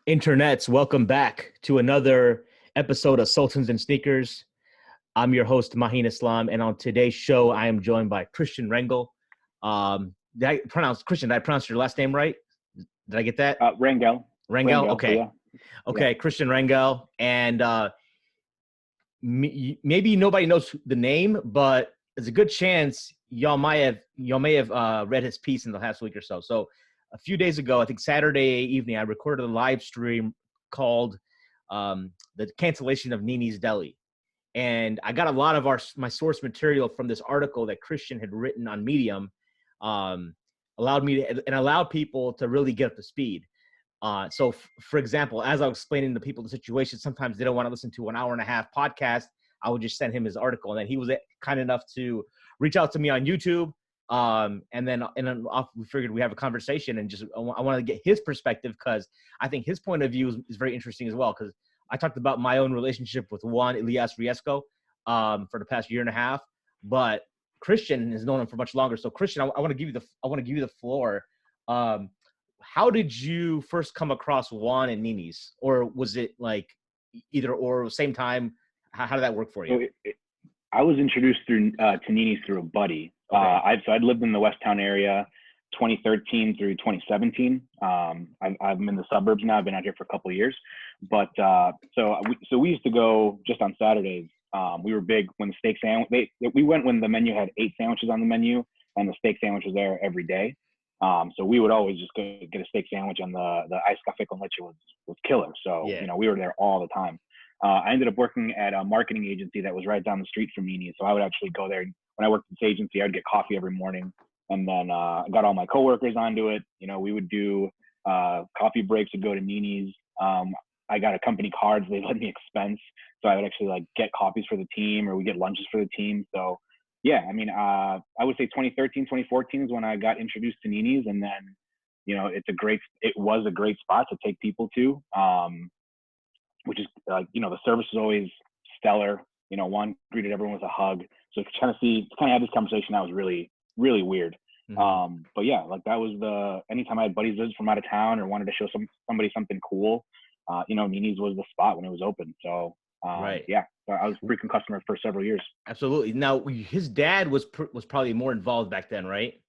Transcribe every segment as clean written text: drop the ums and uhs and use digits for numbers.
Internets, welcome back to another episode of Sultans and Sneakers. I'm your host, Mahin Islam, and on today's show, I am joined by Christian Rangel. Did I pronounce your last name right? Did I get that? Rangel. Rangel? Rangel. Okay. Yeah. Okay, Christian Rangel. And maybe nobody knows the name, but there's a good chance y'all may have read his piece in the last week or so. So a few days ago, I think Saturday evening, I recorded a live stream called the cancellation of Nini's Deli. And I got a lot of my source material from this article that Christian had written on Medium, allowed people to really get up to speed. For example, as I was explaining to people the situation, sometimes they don't want to listen to an hour and a half podcast. I would just send him his article, and then he was kind enough to reach out to me on YouTube. And then we figured we have a conversation, and I want to get his perspective because I think his point of view is very interesting as well. Because I talked about my own relationship with Juan-Elias Riesco for the past year and a half, but Christian has known him for much longer. So Christian, I want to give you the floor. How did you first come across Juan and Nini's, or was it like either or same time? How did that work for you? I was introduced to Nini's through a buddy. Okay. I'd lived in the West Town area 2013 through 2017. I'm in the suburbs now. I've been out here for a couple of years, but so we used to go just on Saturdays. We were big when the steak sandwich. We went when the menu had 8 sandwiches on the menu, and the steak sandwich was there every day. So we would always just go get a steak sandwich, and the iced café con leche was killer. So Yeah. we were there all the time. I ended up working at a marketing agency that was right down the street from Nini. So I would actually go there. When I worked at this agency, I'd get coffee every morning, and then I got all my coworkers onto it. We would do coffee breaks, would go to Nini's. I got a company card, so they let me expense. So I would actually get coffees for the team, or we get lunches for the team. So yeah, I mean, I would say 2013, 2014 is when I got introduced to Nini's, and then it was a great spot to take people to. Which is the service was always stellar. One greeted everyone with a hug. So to kind of have this conversation, that was really, really weird. Mm-hmm. But yeah, that was anytime I had buddies visit from out of town or wanted to show somebody something cool, Nini's was the spot when it was open. So Right. yeah, so I was a frequent customer for several years. Absolutely. Now, his dad was probably more involved back then, right?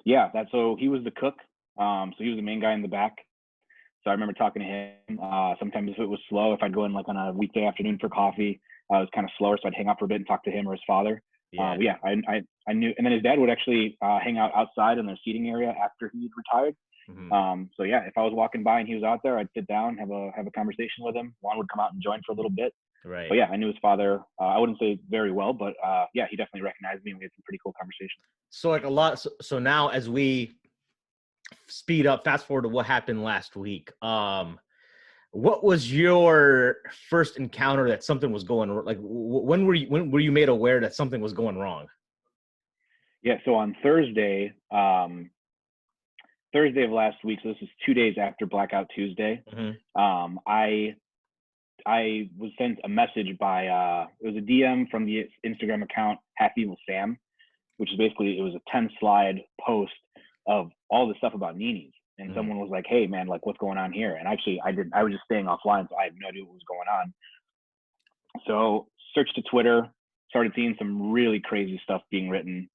Yeah, so he was the cook. So he was the main guy in the back. So I remember talking to him. Sometimes if it was slow, if I'd go in on a weekday afternoon for coffee, it was kind of slower, so I'd hang out for a bit and talk to him or his father. Yeah. I knew. And then his dad would actually hang out outside in their seating area after he'd retired. Mm-hmm. So yeah, if I was walking by and he was out there, I'd sit down, have a conversation with him. Juan would come out and join for a little bit. Right. But yeah, I knew his father. I wouldn't say very well, but yeah, he definitely recognized me, and we had some pretty cool conversations. So so now as we fast forward to what happened last week, what was your first encounter that something was going like? When were you made aware that something was going wrong? Yeah, so on Thursday of last week, so this is 2 days after Blackout Tuesday. Mm-hmm. I was sent a message by it was a DM from the Instagram account Half Evil Sam, which is basically, it was a 10-slide post of all the stuff about Nini's. And Mm-hmm. someone was like, "Hey man, what's going on here?" And actually I was just staying offline, so I had no idea what was going on. So searched to Twitter, started seeing some really crazy stuff being written.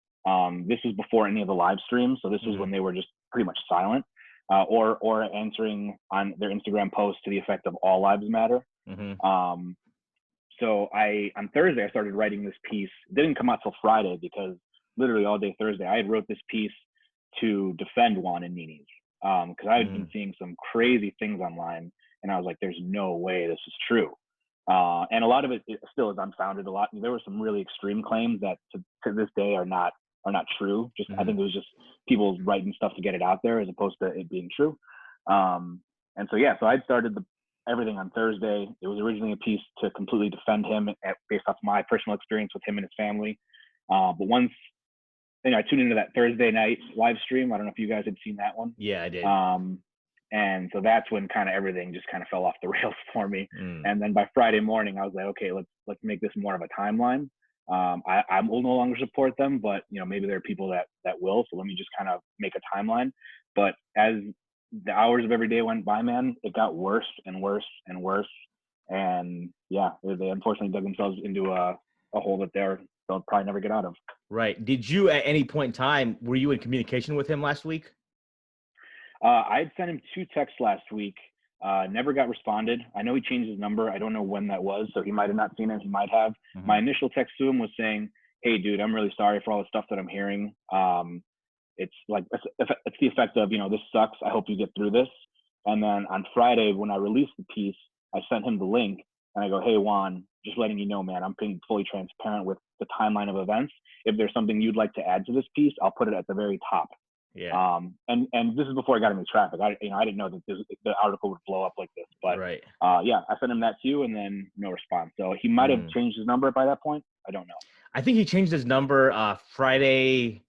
This was before any of the live streams, so this was Mm-hmm. when they were just pretty much silent, or answering on their Instagram posts to the effect of "All lives matter." Mm-hmm. So on Thursday I started writing this piece. It didn't come out till Friday, because literally all day Thursday I had wrote this piece to defend Juan and Nini's, because I had been seeing some crazy things online, and I was like, "There's no way this is true." And a lot of it still is unfounded. There were some really extreme claims that to this day are not true. Just I think it was just people writing stuff to get it out there as opposed to it being true. And so yeah, so I'd started everything on Thursday. It was originally a piece to completely defend him based off my personal experience with him and his family. But once I tuned into that Thursday night live stream, I don't know if you guys had seen that one. Yeah, I did. And so that's when kind of everything just kind of fell off the rails for me. And then by Friday morning, I was like, okay, let's make this more of a timeline. I will no longer support them, but maybe there are people that will. So let me just kind of make a timeline. But as the hours of every day went by, man, it got worse and worse and worse. And yeah, they unfortunately dug themselves into a hole that they'll probably never get out of. Right. Did you at any point in time, were you in communication with him last week? I had sent him 2 texts last week. Never got responded. I know he changed his number. I don't know when that was, so he might have not seen it. He might have. Mm-hmm. My initial text to him was saying, "Hey, dude, I'm really sorry for all the stuff that I'm hearing. It's like it's the effect of, this sucks. I hope you get through this." And then on Friday, when I released the piece, I sent him the link, and I go, "Hey, Juan, just letting you know, man, I'm being fully transparent with the timeline of events. If there's something you'd like to add to this piece, I'll put it at the very top." Yeah. And this is before I got into traffic. I didn't know that the article would blow up like this. But right. Yeah, I sent him that too, and then no response. So he might have changed his number by that point. I don't know. I think he changed his number Friday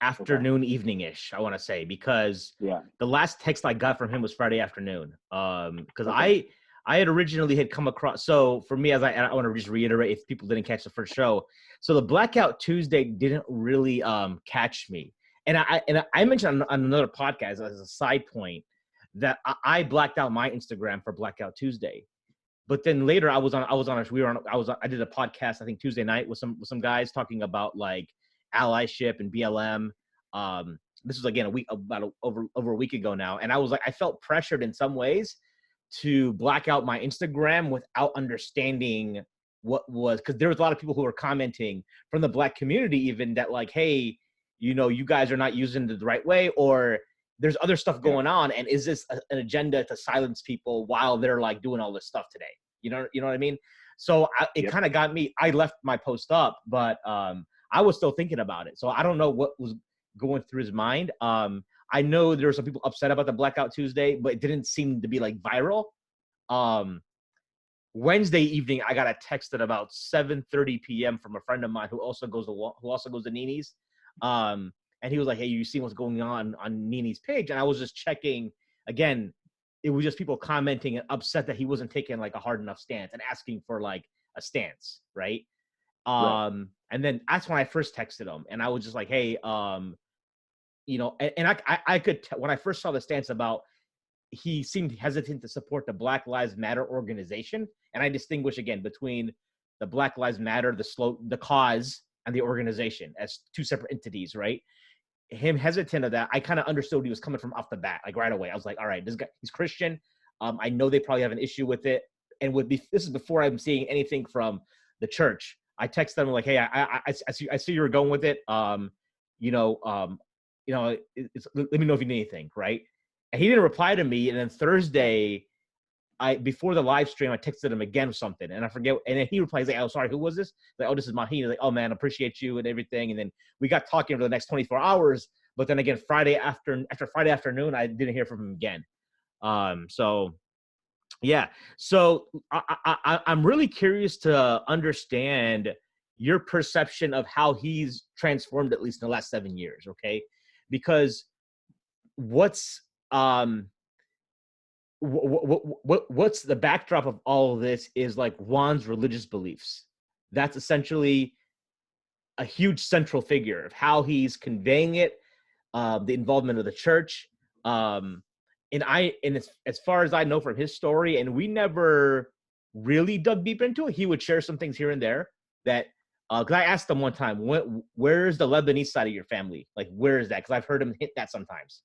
afternoon, evening-ish, I want to say, because the last text I got from him was Friday afternoon. Because I had originally come across, so for me, I want to just reiterate if people didn't catch the first show. So the Blackout Tuesday didn't really catch me. And I mentioned on another podcast as a side point that I blacked out my Instagram for Blackout Tuesday. But then later I did a podcast, I think Tuesday night with some guys talking about like allyship and BLM. This was again over a week ago now. And I was like, I felt pressured in some ways to black out my Instagram without understanding what was, because there was a lot of people who were commenting from the Black community even that like, hey, you guys are not using it the right way, or there's other stuff going on. And is this an agenda to silence people while they're like doing all this stuff today? You know what I mean? So it kind of got me, I left my post up, but I was still thinking about it. So I don't know what was going through his mind. I know there were some people upset about the Blackout Tuesday, but it didn't seem to be like viral. Wednesday evening, I got a text at about 7:30 p.m. from a friend of mine who also goes to Nini's. And he was like, "Hey, you see what's going on Nini's page?" And I was just checking. Again, it was just people commenting and upset that he wasn't taking like a hard enough stance and asking for like a stance, right? And then that's when I first texted him, and I was just like, "Hey, and I could when I first saw the stance about he seemed hesitant to support the Black Lives Matter organization, and I distinguish again between the Black Lives Matter, the cause, and the organization as two separate entities, right?" Him hesitant of that, I kind of understood he was coming from off the bat, like right away. I was like, all right, this guy, he's Christian. I know they probably have an issue with it. And this is before I'm seeing anything from the church. I text them like, hey, I see you were going with it. Let me know if you need anything, right? And he didn't reply to me. And then Thursday, before the live stream, I texted him again or something, and I forget. And then he replies, like, "Oh, sorry, who was this?" Like, "Oh, this is Maheen." Like, "Oh man, appreciate you and everything." And then we got talking for the next 24 hours. But then again, after Friday afternoon, I didn't hear from him again. So yeah. So I'm really curious to understand your perception of how he's transformed, at least in the last 7 years. Okay, because what's the backdrop of all of this is like Juan's religious beliefs. That's essentially a huge central figure of how he's conveying it, the involvement of the church. And as far as I know from his story, and we never really dug deep into it, he would share some things here and there that, because I asked him one time, where's the Lebanese side of your family? Like, where is that? Because I've heard him hit that sometimes.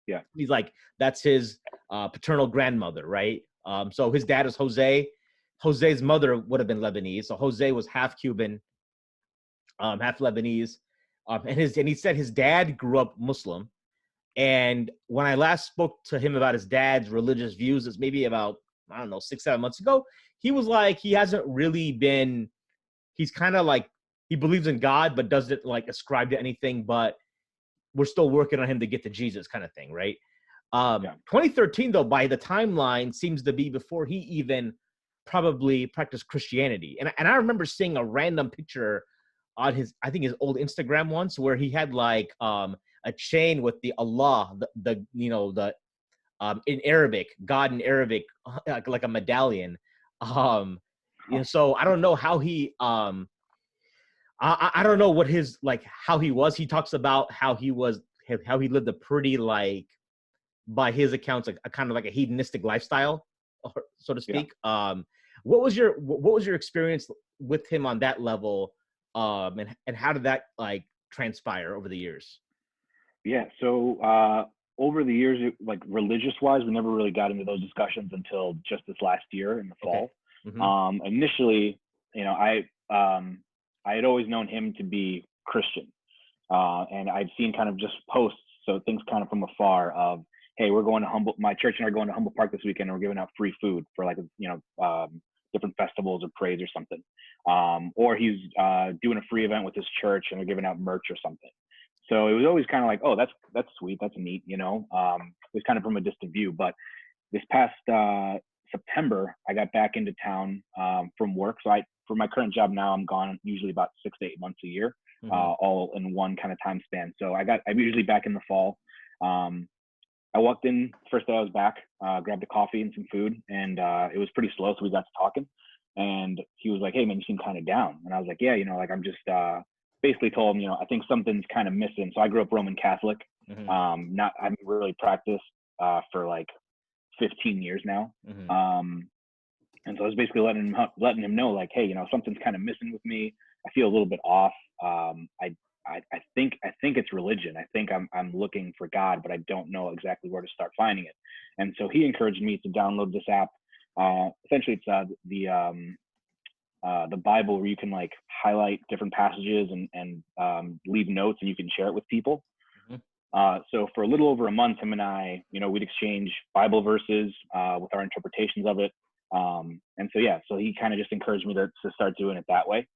Yeah. He's like, that's his paternal grandmother, right? So his dad is Jose. Jose's mother would have been Lebanese. So Jose was half Cuban, half Lebanese. And he said his dad grew up Muslim. And when I last spoke to him about his dad's religious views, it's maybe about, 6-7 months ago, he was like, he hasn't really been, he's kind of like, he believes in God, but doesn't like ascribe to anything, but we're still working on him to get to Jesus kind of thing, right? 2013, though, by the timeline, seems to be before he even probably practiced Christianity. And I remember seeing a random picture on his old Instagram once where he had like a chain with the Allah, in Arabic, God in Arabic, like a medallion. So I don't know how he I don't know what his, like, how he was. He talks about how he lived a pretty, like, by his accounts, a kind of like a hedonistic lifestyle, so to Yeah. speak. What was your experience with him on that level? And how did that like transpire over the years? Yeah. So over the years, like religious wise, we never really got into those discussions until just this last year in the Okay. fall. Mm-hmm. Initially, I had always known him to be Christian, and I'd seen kind of just posts, so things kind of from afar of, hey, we're going to my church and are going to Humble Park this weekend, and we're giving out free food for like different festivals or praise or something, or he's doing a free event with his church and they're giving out merch or something. So it was always kind of like, oh, that's sweet, that's neat, It was kind of from a distant view. But this past September, I got back into town from work. So for my current job now, I'm gone usually about 6 to 8 months a year, all in one kind of time span. So I'm usually back in the fall. I walked in first day I was back, grabbed a coffee and some food, and it was pretty slow, so we got to talking. And he was like, "Hey man, you seem kind of down." And I was like, "Yeah, like I'm just." Basically told him, I think something's kind of missing. So I grew up Roman Catholic. Mm-hmm. I haven't really practiced for like 15 years now. Mm-hmm. And so I was basically letting him know, like, hey, something's kind of missing with me. I feel a little bit off. I think it's religion. I think I'm looking for God, but I don't know exactly where to start finding it. And so he encouraged me to download this app. Essentially, it's the Bible, where you can like highlight different passages and leave notes, and you can share it with people. Mm-hmm. So for a little over a month, him and I, we'd exchange Bible verses with our interpretations of it. And so he kind of just encouraged me to start doing it that way.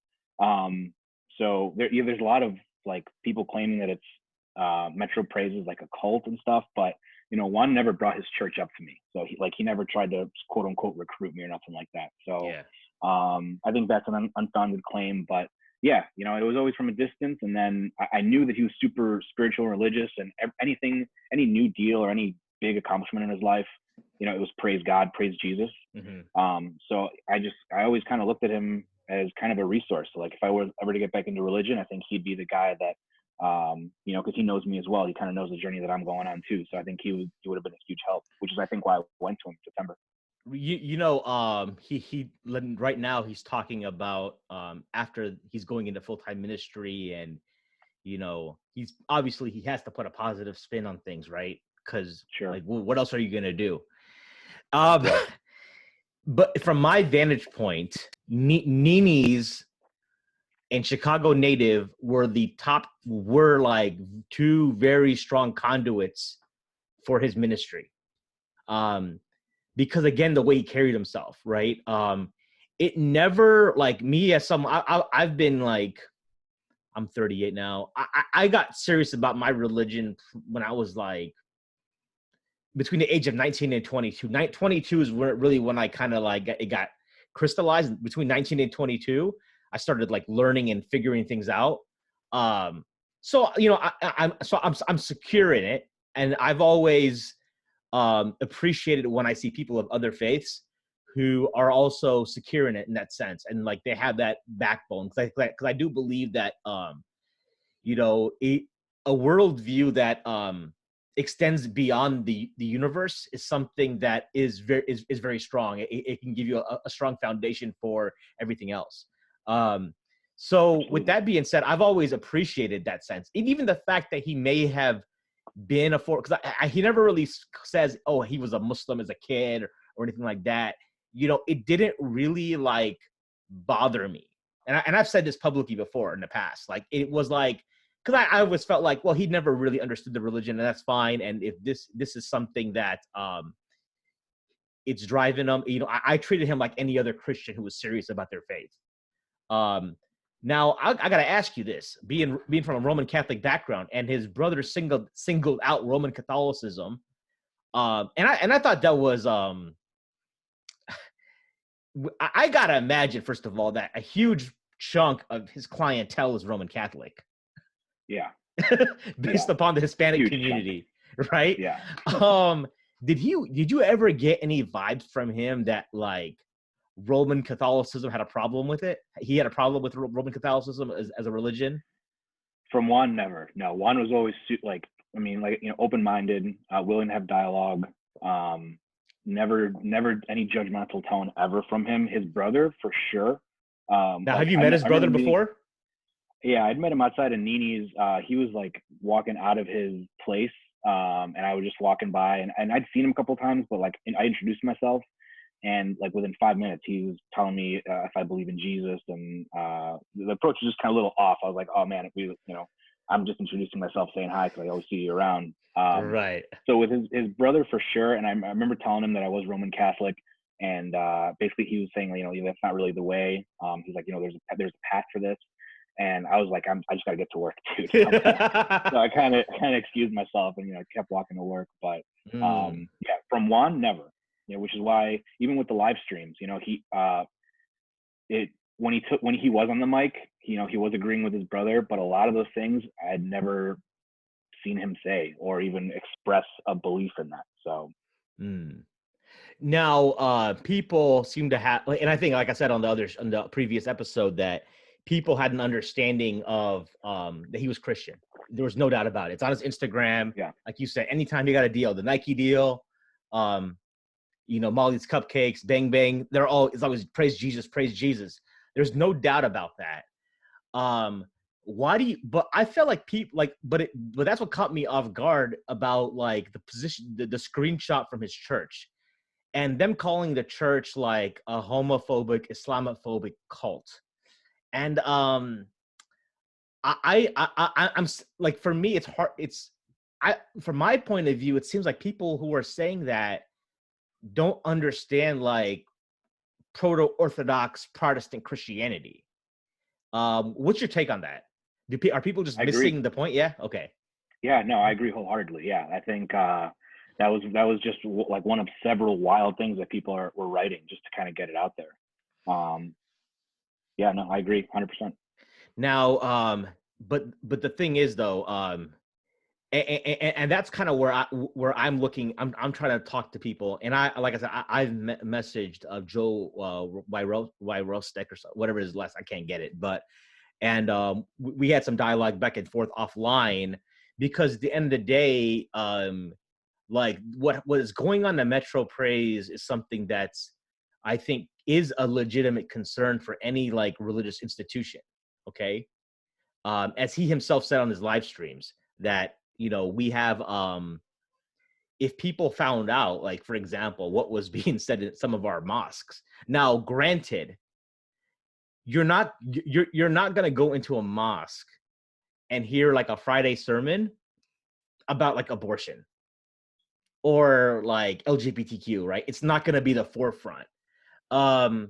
So there's a lot of like people claiming that it's Metro Praise is like a cult and stuff, but Juan never brought his church up to me, so he never tried to quote unquote recruit me or nothing like that. So Yeah. I think that's an unfounded claim, but yeah, it was always from a distance. And then I knew that he was super spiritual and religious, and any new deal or any big accomplishment in his life, it was praise God, praise Jesus. Mm-hmm. So I always kind of looked at him as kind of a resource. So like if I were ever to get back into religion, I think he'd be the guy that, because he knows me as well. He kind of knows the journey that I'm going on too. So I think he would have been a huge help, which is I think why I went to him in September. He right now he's talking about after he's going into full-time ministry, and he's obviously he has to put a positive spin on things, right? Because Sure. like what else are you gonna do? But from my vantage point, Nini's and Chicago Native were like two very strong conduits for his ministry. Because again, the way he carried himself, right? It never like me as I've been like, I'm 38 now. I got serious about my religion when I was like between the age of 19 and 22. 22 is really when I kind of like it got crystallized. Between 19 and 22, I started like learning and figuring things out. So I'm secure in it, and I've always appreciated when I see people of other faiths who are also secure in it in that sense, and like they have that backbone. Because I do believe that a worldview that extends beyond the universe is something that is very strong. It can give you a strong foundation for everything else. So Absolutely. With that being said, I've always appreciated that sense, and even the fact that he may have been because he never really says, oh, he was a Muslim as a kid or anything like that. It didn't really like bother me, and I've said this publicly before in the past. Like it was like, because I always felt like, well, he never really understood the religion, and that's fine. And if this is something that it's driving him, I treated him like any other Christian who was serious about their faith. Now I got to ask you this: being from a Roman Catholic background, and his brother singled out Roman Catholicism, and I thought that was I gotta imagine, first of all, that a huge chunk of his clientele is Roman Catholic. Yeah. Based upon the Hispanic huge community, right? Yeah. Did you ever get any vibes from him that like Roman Catholicism had a problem with it? He had a problem with Roman Catholicism as a religion? From Juan, never. No, Juan was always like I mean, like, open-minded, willing to have dialogue. Never any judgmental tone ever from him. His brother, for sure. Now, Like have you met his I brother remember meeting, before? yeah, I'd met him outside of Nini's. He was like walking out of his place, and I was just walking by, and I'd seen him a couple of times, but like I introduced myself, and like within 5 minutes, he was telling me if I believe in Jesus, and the approach was just kind of a little off. I was like, oh man, I'm just introducing myself, saying hi because I always see you around. Right. So with his brother for sure, and I remember telling him that I was Roman Catholic, and basically he was saying, that's not really the way. He's like, there's a path for this, and I was like, I just gotta get to work, dude. So I kind of excused myself and kept walking to work. But yeah, from Juan, never. Which is why even with the live streams, when he was on the mic, he was agreeing with his brother, but a lot of those things I had never seen him say or even express a belief in that. So now people seem to have, and I think, like I said on the previous episode, that people had an understanding of that he was Christian. There was no doubt about it. It's on his Instagram. Yeah. Like you said, anytime he got a deal, the Nike deal, Molly's Cupcakes, Bang Bang, it's always praise Jesus, praise Jesus. There's no doubt about that. But I felt like people but that's what caught me off guard about like the position, the screenshot from his church and them calling the church like a homophobic, Islamophobic cult. And I'm like, for me, it's hard. From my point of view, it seems like people who are saying that don't understand like proto-Orthodox Protestant Christianity. What's your take on that? Are people just missing the point? Yeah. Okay. Yeah, no, I agree wholeheartedly. Yeah, I think that was just like one of several wild things that people were writing just to kind of get it out there. Yeah, no, I agree 100%. Now, but the thing is though, and that's kind of where I'm looking. I'm trying to talk to people, and like I said, I've messaged Joe Wyrostek or whatever his last. I can't get it, but we had some dialogue back and forth offline because at the end of the day, like what is going on in Metro Praise is something that's, I think, is a legitimate concern for any like religious institution. Okay, as he himself said on his live streams that we have if people found out, like, for example, what was being said in some of our mosques. Now, granted, you're not going to go into a mosque and hear like a Friday sermon about like abortion or like LGBTQ, right? It's not going to be the forefront. And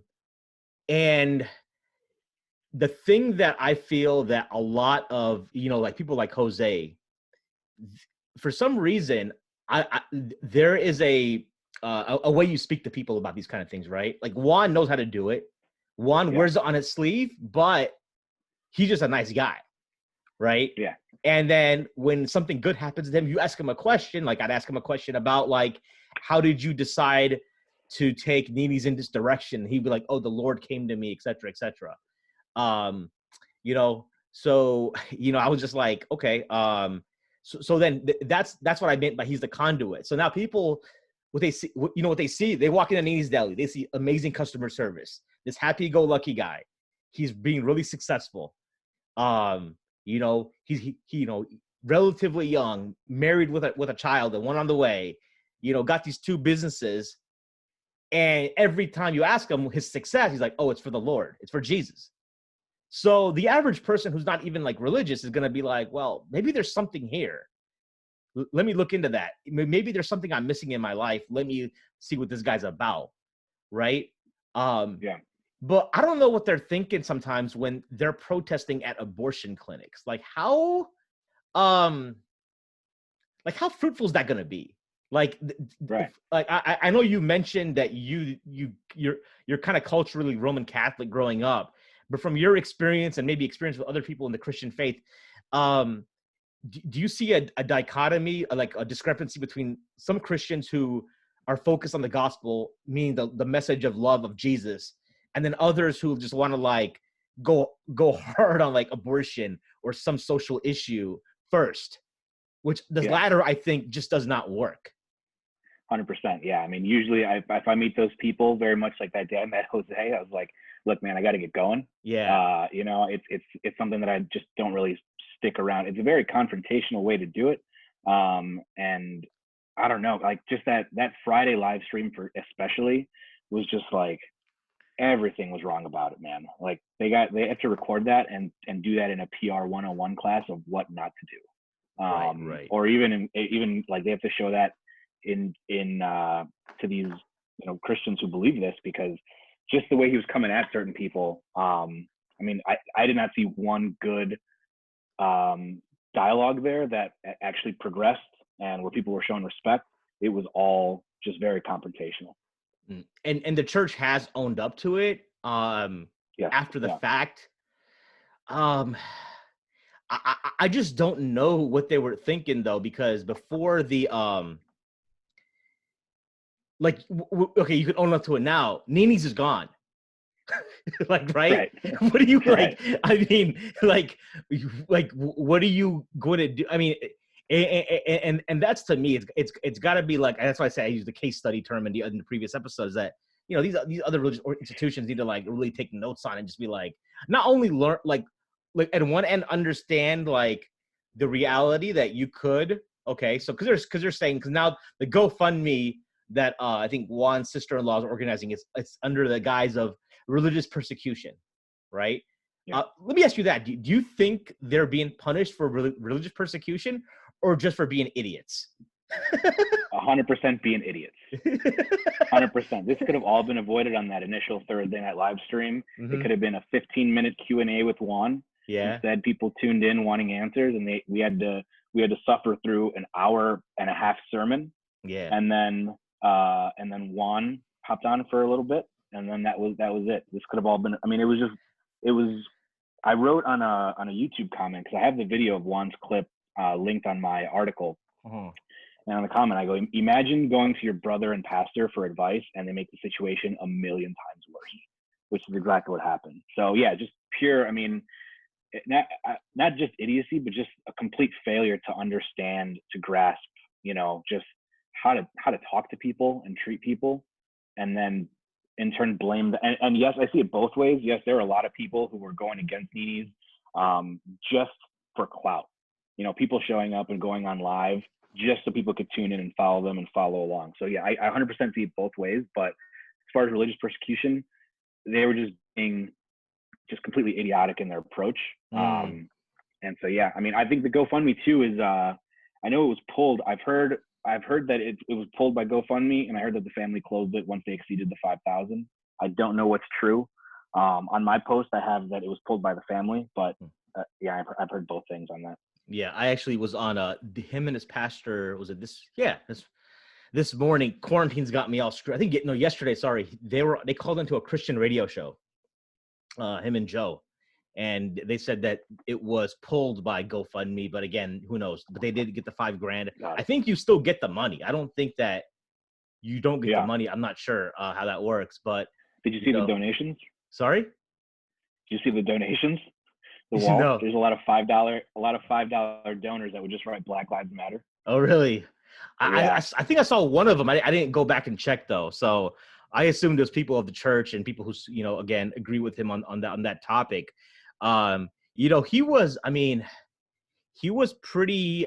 the thing that I feel that a lot of, like people like Jose, for some reason, there is a way you speak to people about these kind of things, right? Like Juan knows how to do it. Juan wears it on his sleeve, but he's just a nice guy, right? Yeah. And then when something good happens to him, you ask him a question. Like I'd ask him a question about like, how did you decide to take Nini's in this direction? He'd be like, oh, the Lord came to me, et cetera, et cetera. So, I was just like, okay. So then that's what I meant by he's the conduit. So now people, what they see, they walk into Nini's Deli, they see amazing customer service, this happy-go-lucky guy. He's being really successful. He's relatively young, married with a child and one on the way, got these 2 businesses. And every time you ask him his success, he's like, oh, it's for the Lord. It's for Jesus. So the average person who's not even like religious is going to be like, well, maybe there's something here. Let me look into that. Maybe there's something I'm missing in my life. Let me see what this guy's about. Right. Yeah. But I don't know what they're thinking sometimes when they're protesting at abortion clinics. Like how fruitful is that going to be? Like, right. Like I know you mentioned that you're kind of culturally Roman Catholic growing up, but from your experience and maybe experience with other people in the Christian faith, do you see a dichotomy, like a discrepancy between some Christians who are focused on the gospel, meaning the message of love of Jesus, and then others who just want to like go hard on like abortion or some social issue first? which the latter, I think, just does not work. 100%. Yeah. I mean, usually if I meet those people, very much like that day I met Jose, I was like, look, man, I got to get going. Yeah. You know, it's something that I just don't really stick around. It's a very confrontational way to do it. And I don't know, like just that Friday live stream especially was just like, everything was wrong about it, man. Like they have to record that and do that in a PR 101 class of what not to do. Right. Or even like they have to show that in to these, you know, Christians who believe this, because just the way he was coming at certain people, I mean, I did not see one good dialogue there that actually progressed and where people were showing respect. It was all just very confrontational. And the church has owned up to it after the fact. I just don't know what they were thinking though, because before the okay, you can own up to it now. Nini's is gone. Like, right? What do you like? I mean, like, what are you going to do? I mean, and that's, to me, it's got to be like, that's why I say I use the case study term in the previous episodes, that, you know, these other religious institutions need to like really take notes on and just be like, not only learn like at one end understand like the reality that you could, okay, so because they're saying, because now the GoFundMe that I think Juan's sister-in-law is organizing, it's under the guise of religious persecution, right? Yeah. Let me ask you that. Do you think they're being punished for religious persecution or just for being idiots? 100% being idiots. 100%. This could have all been avoided on that initial Thursday night live stream. Mm-hmm. It could have been a 15-minute Q&A with Juan. Yeah. Instead, people tuned in wanting answers, and we had to suffer through an hour and a half sermon. Yeah. And then Juan hopped on for a little bit, and then that was it. This could have all been, I mean, I wrote on a YouTube comment, because I have the video of Juan's clip linked on my article. Uh-huh. And on the comment, I go, imagine going to your brother and pastor for advice and they make the situation a million times worse, which is exactly what happened. So yeah, just pure, I mean, not just idiocy, but just a complete failure to understand, to grasp, you know, just how to talk to people and treat people, and then in turn blame and yes, I see it both ways. Yes, there were a lot of people who were going against Nini's just for clout. You know, people showing up and going on live just so people could tune in and follow them and follow along. So yeah, I 100% see it both ways. But as far as religious persecution, they were just being just completely idiotic in their approach. And so yeah, I mean, I think the GoFundMe too is I know it was pulled. I've heard that it was pulled by GoFundMe, and I heard that the family closed it once they exceeded the 5,000. I don't know what's true. On my post, I have that it was pulled by the family, but yeah, I've heard both things on that. Yeah, I actually was on him and his pastor. Was it this? Yeah, this morning. Quarantine's got me all screwed. I think yesterday. Sorry, they called into a Christian radio show. Him and Joe, and they said that it was pulled by GoFundMe. But again, who knows? But they did get the $5,000. I think you still get the money. I don't think that you don't get the money. I'm not sure how that works. But did you see the donations? Sorry, did you see the donations? The wall. No. There's a lot of $5 donors that would just write Black Lives Matter. Oh, really? Yeah. I think I saw one of them. I didn't go back and check though. So I assumed there's people of the church and people who, you know, again, agree with him on that topic. You know, he was pretty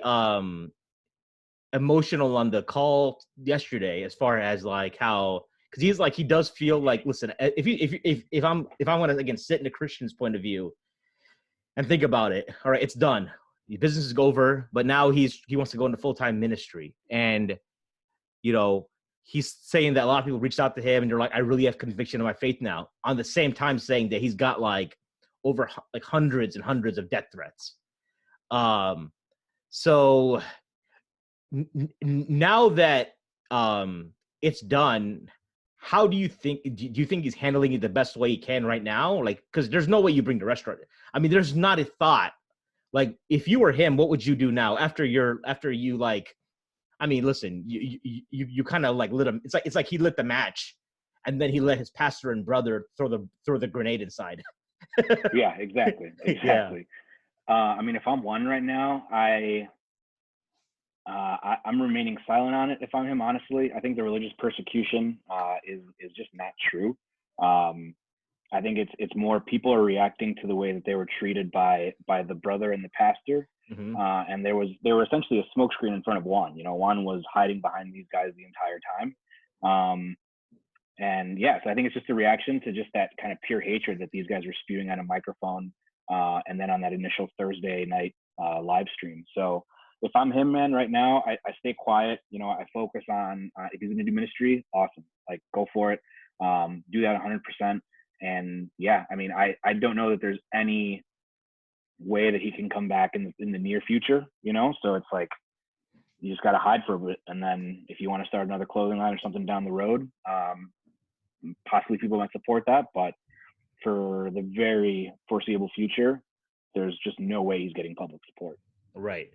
emotional on the call yesterday, as far as like how, because he's like, he does feel like, listen, if I want to again sit in a Christian's point of view and think about it. All right, it's done. The business is over, but now he wants to go into full-time ministry. And, you know, he's saying that a lot of people reached out to him and they're like, I really have conviction of my faith now. On the same time saying that he's got like over like hundreds and hundreds of death threats. So now that it's done, how do you think he's handling it the best way he can right now? Like, because there's no way you bring the restaurant. I mean, there's not a thought. Like, if you were him, what would you do now after you like? I mean, listen, you kind of like lit him. It's like he lit the match, and then he let his pastor and brother throw the grenade inside. Yeah, exactly. Yeah. I mean, if I'm one right now, I'm remaining silent on it if I'm him, honestly. I think the religious persecution is just not true. I think it's more people are reacting to the way that they were treated by the brother and the pastor. Mm-hmm. And they were essentially a smokescreen in front of Juan. Juan was hiding behind these guys the entire time. And yeah, so I think it's just a reaction to just that kind of pure hatred that these guys were spewing on a microphone, and then on that initial Thursday night live stream. So if I'm him, man, right now, I stay quiet. I focus on if he's going to do ministry, awesome. Like, go for it. Do that 100%. And yeah, I mean, I don't know that there's any way that he can come back in the near future, So it's like, you just got to hide for a bit. And then if you want to start another clothing line or something down the road, possibly people might support that. But for the very foreseeable future, there's just no way he's getting public support. Right.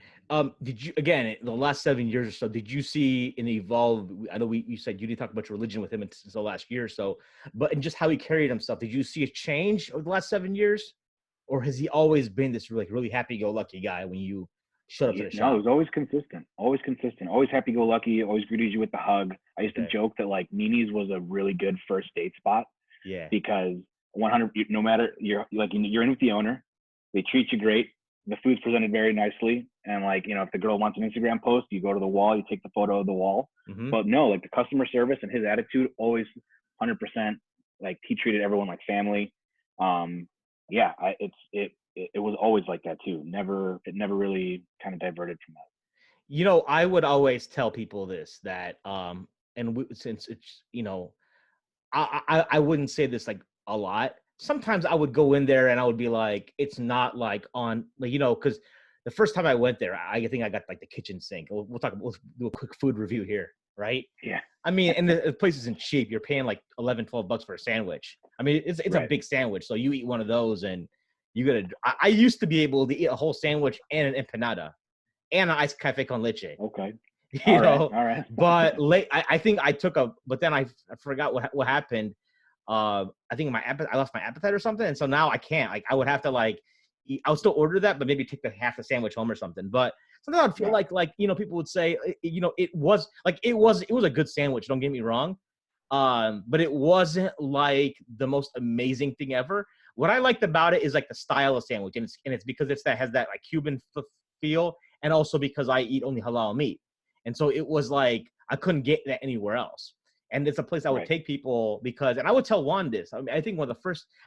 Did you, again, the last 7 years or so, did you see an evolve? I know you said you didn't talk about your religion with him since the last year or so, but in just how he carried himself, did you see a change over the last 7 years? Or has he always been this really happy-go-lucky guy when you showed up to the shop? No, he was always consistent, always happy-go-lucky, always greeted you with the hug. I used to joke that like Nini's was a really good first date spot. Yeah. Because 100, no matter, you're in with the owner, they treat you great. The food's presented very nicely. And like, if the girl wants an Instagram post, you go to the wall, you take the photo of the wall. Mm-hmm. But no, like the customer service and his attitude, always 100%. Like, he treated everyone like family. Yeah, it was always like that too. It never really kind of diverted from that. I would always tell people this, that, since it's, I wouldn't say this like a lot. Sometimes I would go in there and I would be like, it's not like on, like, because the first time I went there, I think I got like the kitchen sink. We'll do a quick food review here, right? Yeah. I mean, and the place isn't cheap. You're paying like $11-12 for a sandwich. I mean, it's right. A big sandwich. So you eat one of those and I used to be able to eat a whole sandwich and an empanada and an iced cafe con leche. Okay. All right. But I think I took but then I forgot what happened. I think I lost my appetite or something. And so now I can't, like, I would have to eat. I would still order that, but maybe take half the sandwich home or something. But sometimes I'd feel like, people would say, it was a good sandwich. Don't get me wrong. But it wasn't like the most amazing thing ever. What I liked about it is like the style of sandwich. And it's because has that like Cuban feel. And also because I eat only halal meat. And so it was like, I couldn't get that anywhere else. And it's a place I would take people because, and I would tell Juan this. I mean, I think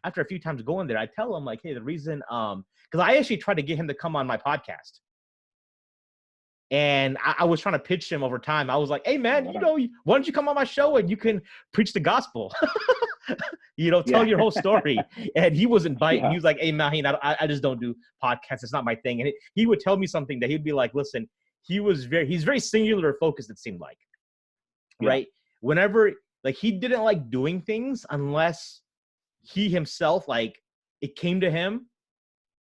after a few times going there, I tell him like, hey, the reason, because I actually tried to get him to come on my podcast. And I was trying to pitch him over time. I was like, hey, man, why don't you come on my show and you can preach the gospel? Tell your whole story. And he wasn't biting. Yeah. He was like, hey, Mahin, I just don't do podcasts. It's not my thing. And he would tell me something that he'd be like, listen, he's very singular focused, it seemed like, right? Whenever, like, he didn't like doing things unless he himself, like, it came to him.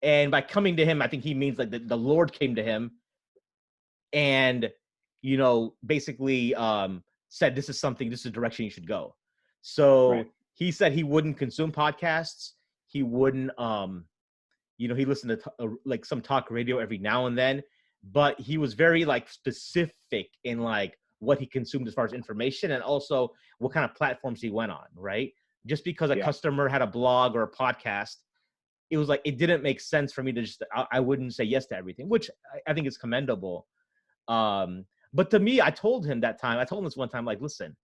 And by coming to him, I think he means like the Lord came to him and, basically said, this is a direction you should go. So he said he wouldn't consume podcasts. He wouldn't, he listened to like some talk radio every now and then, but he was very like specific in like what he consumed as far as information and also what kind of platforms he went on, right? Just because a customer had a blog or a podcast, it was like, it didn't make sense for me to I wouldn't say yes to everything, which I think is commendable. But to me, I told him this one time, like, listen,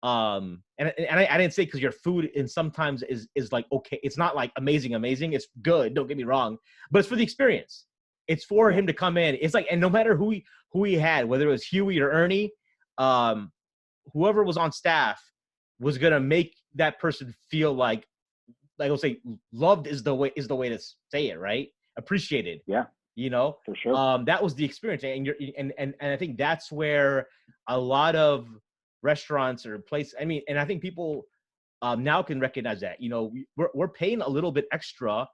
and I didn't say because your food and sometimes is like, okay, it's not like amazing. It's good. Don't get me wrong, but it's for the experience. It's for him to come in. It's like, and no matter who he had, whether it was Huey or Ernie, whoever was on staff was going to make that person feel like I'll say loved is the way to say it, right? Appreciated. Yeah. For sure. That was the experience. And I think that's where a lot of restaurants or places, I mean, and I think people now can recognize that, we're paying a little bit extra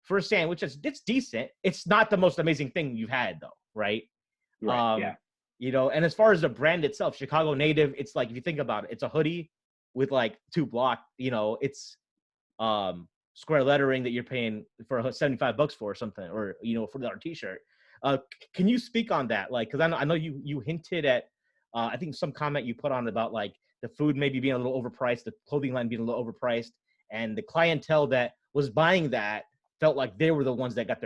for a sandwich. It's decent. It's not the most amazing thing you've had though. Right. Yeah. And as far as the brand itself, Chicago native, it's like, if you think about it, it's a hoodie with like 2 block, it's square lettering that you're paying for $75 for or something, or, for our t-shirt. Can you speak on that? Like, because I know you hinted at, I think some comment you put on about like the food maybe being a little overpriced, the clothing line being a little overpriced, and the clientele that was buying that felt like they were the ones that got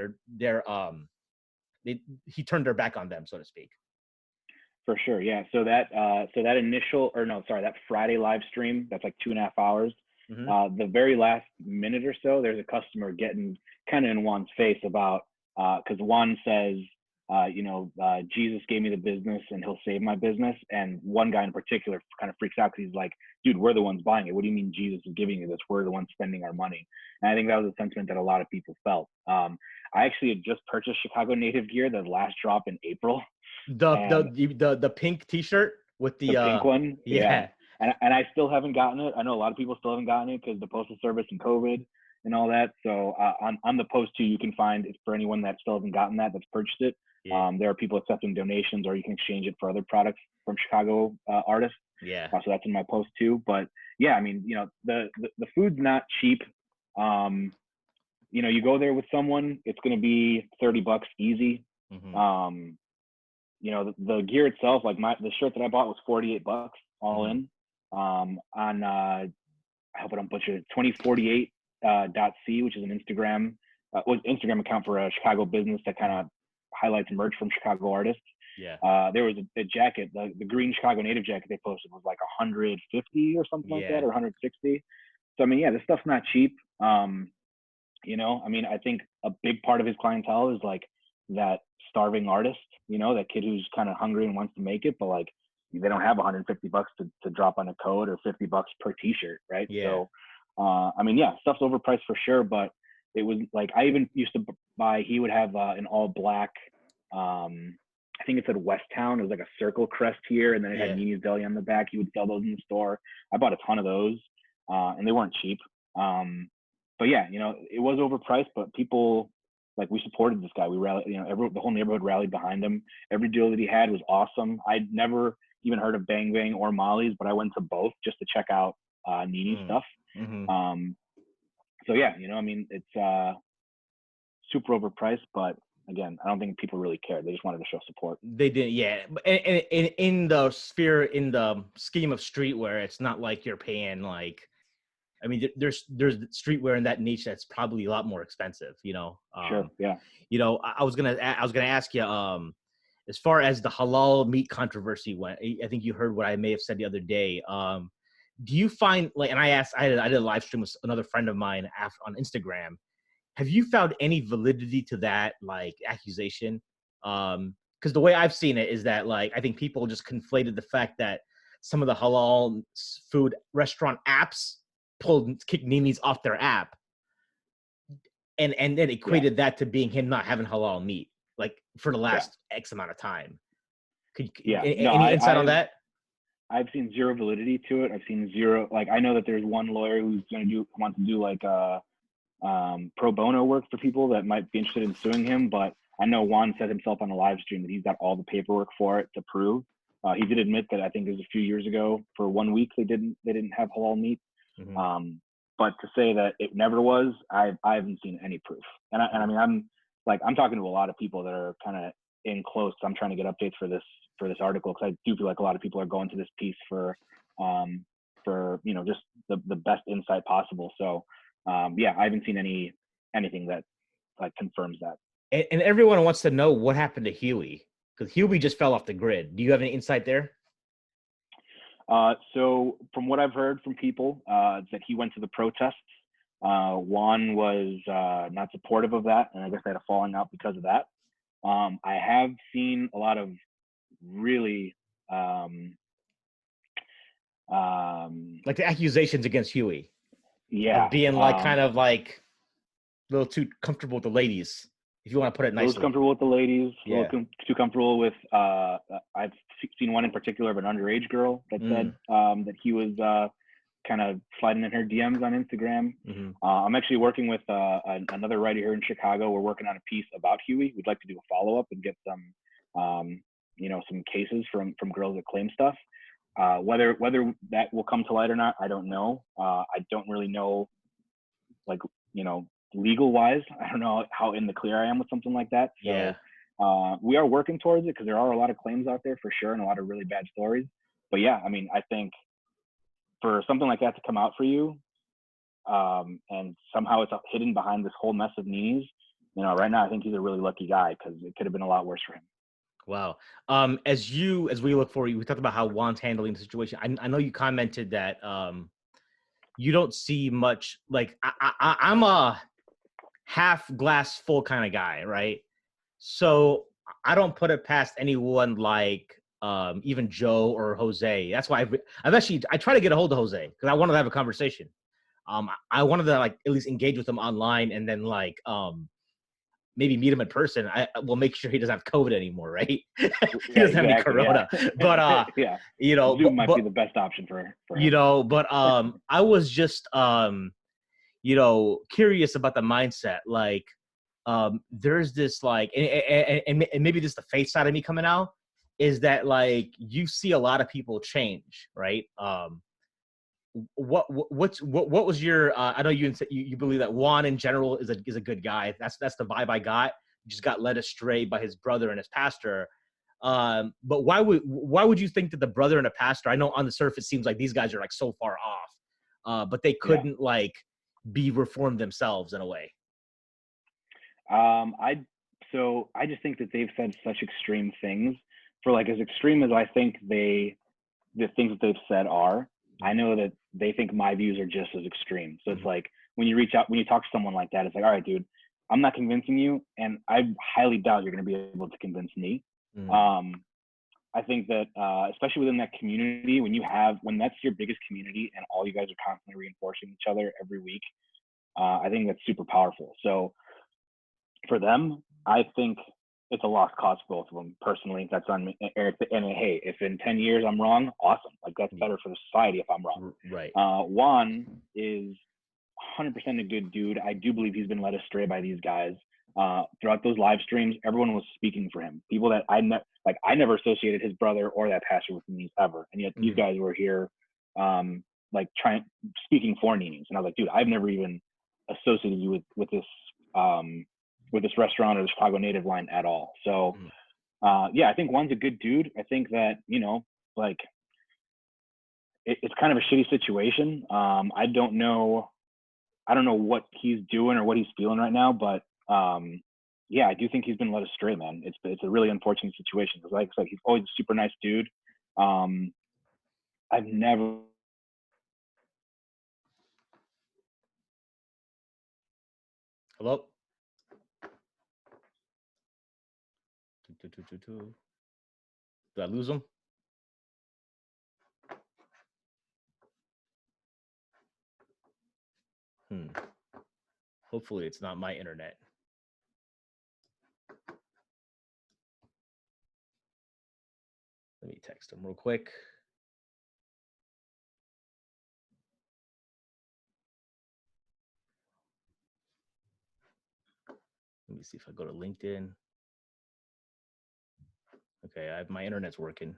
he turned their back on them, so to speak. For sure, yeah. So that that Friday live stream, that's like 2.5 hours. Mm-hmm. The very last minute or so, there's a customer getting kind of in Juan's face about, because Juan says, Jesus gave me the business and he'll save my business. And one guy in particular kind of freaks out because he's like, dude, we're the ones buying it. What do you mean Jesus is giving you this? We're the ones spending our money. And I think that was a sentiment that a lot of people felt. I actually had just purchased Chicago Native gear, the last drop in April. The pink T-shirt with the pink one. Yeah. And I still haven't gotten it. I know a lot of people still haven't gotten it because the postal service and COVID and all that. So on the post too, you can find it for anyone that still hasn't gotten that's purchased it. Yeah. There are people accepting donations, or you can exchange it for other products from Chicago artists. Yeah. So that's in my post too. But yeah, I mean, the food's not cheap. You go there with someone, it's going to be $30 easy. Mm-hmm. The gear itself, like the shirt that I bought was $48 all in. On I hope I don't butcher it, 2048.c, which is an Instagram account for a Chicago business that kind of highlights merch from Chicago artists. Yeah. There was a jacket, the green Chicago Native jacket they posted was like 150 or something like that, or 160. So I mean, yeah, this stuff's not cheap. I mean, I think a big part of his clientele is like that starving artist, that kid who's kind of hungry and wants to make it, but like they don't have $150 to drop on a coat, or $50 per t-shirt, right? Yeah. So I mean, yeah, stuff's overpriced for sure, but it was like, I even used to buy, he would have an all black, I think it said West Town. It was like a circle crest here, and then it had Nini's Deli on the back. He would sell those in the store. I bought a ton of those, and they weren't cheap. But yeah, it was overpriced, but people, like, we supported this guy. We rallied, the whole neighborhood rallied behind him. Every deal that he had was awesome. I'd never even heard of Bang Bang or Molly's, but I went to both just to check out Nini's stuff. Mm-hmm. So yeah, I mean, it's super overpriced, but again, I don't think people really cared. They just wanted to show support. They didn't, yeah. And in the scheme of streetwear, it's not like you're paying like, I mean, there's streetwear in that niche that's probably a lot more expensive, Sure, yeah. I was gonna ask you, as far as the halal meat controversy went, I think you heard what I may have said the other day. Do you find, like, and I did a live stream with another friend of mine on Instagram. Have you found any validity to that, like, accusation? Because the way I've seen it is that, like, I think people just conflated the fact that some of the halal food restaurant apps kicked Nini's off their app, and then equated that to being him not having halal meat, like, for the last X amount of time. Any insight on that? I've seen zero validity to it. I've seen zero, like, I know that there's one lawyer who's wants to do like pro bono work for people that might be interested in suing him, but I know Juan said himself on a live stream that he's got all the paperwork for it to prove. He did admit that, I think it was a few years ago, for 1 week they didn't have halal meat. Mm-hmm. But to say that it never was, I haven't seen any proof. And I mean, I'm talking to a lot of people that are kind of in close. I'm trying to get updates for this article, because I do feel like a lot of people are going to this piece for just the best insight possible. So yeah, I haven't seen anything that like confirms that. And everyone wants to know what happened to Huey, because Huey just fell off the grid. Do you have any insight there? So from what I've heard from people, that he went to the protests. Juan was not supportive of that, and I guess they had a falling out because of that. I have seen a lot of really like the accusations against Huey. Yeah. Of being like kind of like a little too comfortable with the ladies, if you want to put it nicely. A little comfortable with the ladies. Yeah. A little too comfortable with. I've seen one in particular of an underage girl that said that he was kind of sliding in her DMs on Instagram. Mm-hmm. I'm actually working with another writer here in Chicago. We're working on a piece about Huey. We'd like to do a follow-up and get some some cases from girls that claim stuff. Whether that will come to light or not, I don't know. I don't really know, like, legal wise. I don't know how in the clear I am with something like that. So We are working towards it because there are a lot of claims out there for sure and a lot of really bad stories. But yeah, I mean, I think for something like that to come out for you, and somehow it's hidden behind this whole mess of Nini's, right now I think he's a really lucky guy because it could have been a lot worse for him. Wow. As we look forward, we talked about how Juan's handling the situation. I know you commented that you don't see much. Like I'm a half glass full kind of guy, right? So I don't put it past anyone like even Joe or Jose. That's why I try to get a hold of Jose because I wanted to have a conversation. I wanted to like at least engage with him online and then like maybe meet him in person. I will make sure he doesn't have COVID anymore, right? He doesn't have any corona. Yeah. But yeah, Zoom might be the best option for him. But I was just curious about the mindset. Like there's this like and maybe this is the faith side of me coming out, is that like you see a lot of people change, right? What was your I know you believe that Juan in general is a good guy. That's the vibe I got. He just got led astray by his brother and his pastor. But why would you think that the brother and the pastor, I know on the surface it seems like these guys are like so far off, but they couldn't like be reformed themselves in a way? I just think that they've said such extreme things. For like as extreme as I think the things that they've said are, I know that they think my views are just as extreme. So it's like when you talk to someone like that, it's like, all right, dude, I'm not convincing you, and I highly doubt you're going to be able to convince me. I think that especially within that community, when that's your biggest community and all you guys are constantly reinforcing each other every week, I think that's super powerful. So for them, I think it's a lost cause for both of them. Personally, that's on me. And hey, if in 10 years I'm wrong, awesome. Like that's better for the society if I'm wrong. Right. Juan is 100% a good dude. I do believe he's been led astray by these guys. Throughout those live streams, everyone was speaking for him. People that I never associated his brother or that pastor with Nini's ever, and yet these guys were here, speaking for Nini's. And I was like, dude, I've never even associated you with this restaurant or the Chicago native line at all. So, I think Juan's a good dude. I think that it's kind of a shitty situation. I don't know what he's doing or what he's feeling right now, but I do think he's been led astray, man. It's a really unfortunate situation because, like I said, he's always a super nice dude. I've never. Hello. Did I lose him? Hopefully it's not my internet. Let me text him real quick. Let me see if I go to LinkedIn. Okay, my internet's working.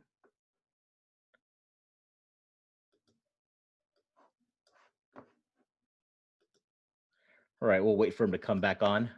All right, we'll wait for him to come back on.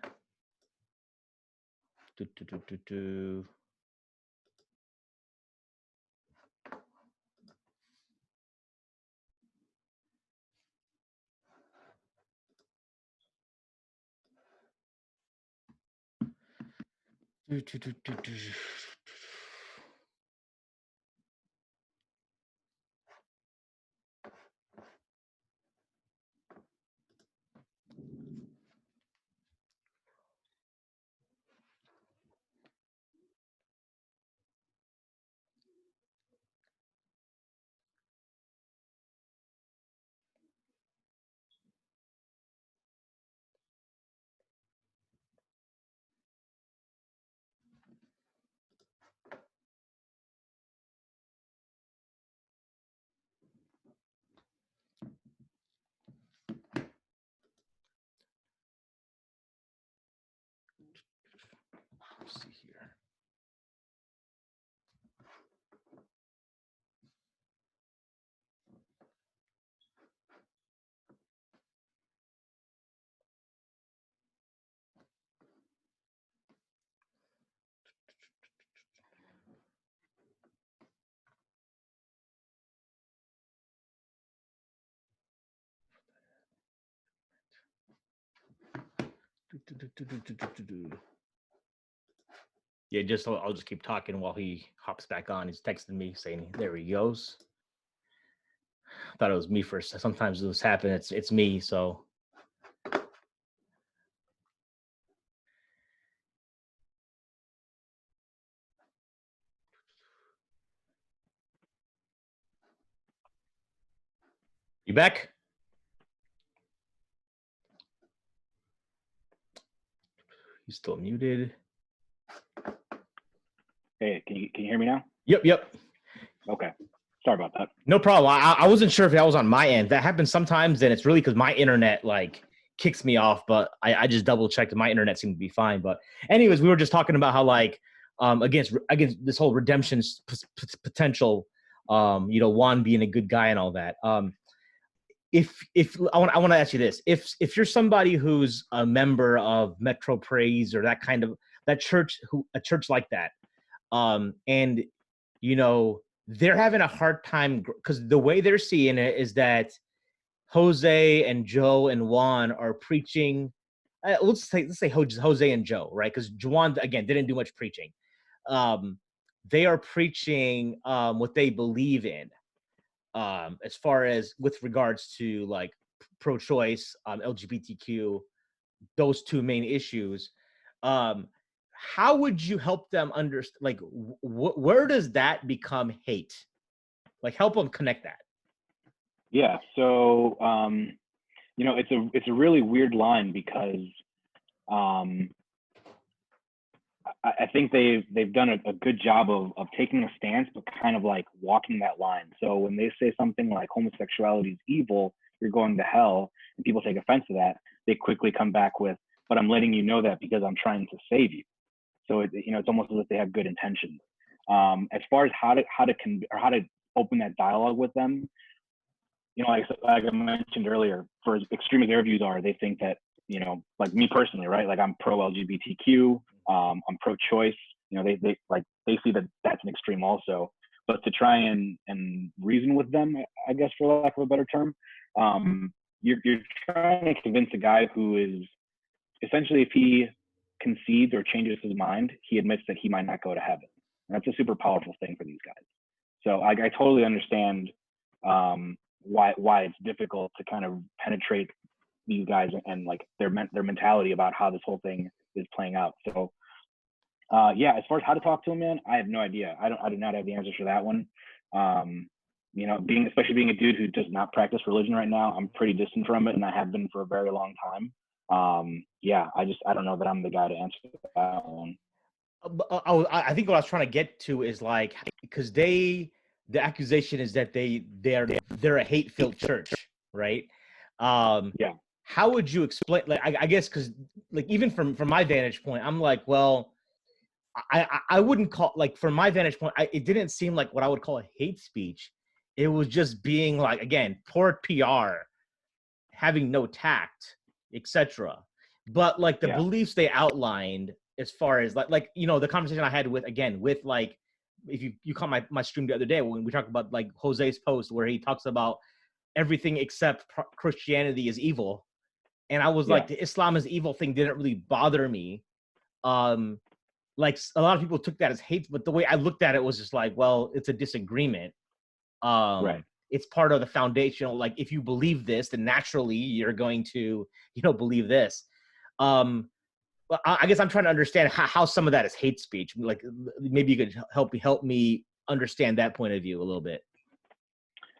Yeah, I'll just keep talking while he hops back on. He's texting me saying, "There he goes." Thought it was me first. Sometimes this happen. It's me. So you back? He's still muted. Hey, can you hear me now? Yep. Okay. Sorry about that. No problem. I wasn't sure if that was on my end. That happens sometimes, and it's really because my internet like kicks me off. But I just double checked, and my internet seemed to be fine. But anyways, we were just talking about how like against this whole redemption potential. Juan being a good guy and all that. If I want to ask you this, if you're somebody who's a member of Metro Praise or that kind of that church, a church like that, and they're having a hard time because the way they're seeing it is that Jose and Joe and Juan are preaching. Let's say Jose and Joe, right? Because Juan again didn't do much preaching. They are preaching what they believe in. As far as with regards to like pro-choice, LGBTQ, those two main issues, how would you help them understand? Like, where does that become hate? Like, help them connect that. Yeah. So, it's a really weird line because I think they've done a good job of taking a stance, but kind of like walking that line. So when they say something like homosexuality is evil, you're going to hell, and people take offense to that, they quickly come back with, but I'm letting you know that because I'm trying to save you. So it's almost as if they have good intentions. As far as how to open that dialogue with them, like I mentioned earlier, for as extreme as their views are, they think that, like me personally, right? Like I'm pro LGBTQ, I'm pro choice. They see that that's an extreme also. But to try and reason with them, I guess for lack of a better term, you're trying to convince a guy who is essentially, if he concedes or changes his mind, he admits that he might not go to heaven. And that's a super powerful thing for these guys. So I totally understand why it's difficult to kind of penetrate these guys and like their mentality about how this whole thing is playing out. So as far as how to talk to them, man, I have no idea. I do not have the answers for that one. Especially being a dude who does not practice religion right now, I'm pretty distant from it, and I have been for a very long time. I don't know that I'm the guy to answer that one. I think what I was trying to get to is like, because the accusation is that they're a hate-filled church, right? How would you explain? Like, I guess because like even from my vantage point, I'm like, well, I wouldn't call, like, from my vantage point, it didn't seem like what I would call a hate speech. It was just being like, again, poor PR, having no tact, etc. But like the beliefs they outlined, as far as like the conversation I had with like, if you caught my stream the other day when we talked about like Jose's post where he talks about everything except Christianity is evil, and I was like, the Islam is evil thing didn't really bother me. Like a lot of people took that as hate, but the way I looked at it was just like, well, it's a disagreement. Right. It's part of the foundational, like if you believe this, then naturally you're going to, believe this. But I guess I'm trying to understand how some of that is hate speech. Like maybe you could help me understand that point of view a little bit.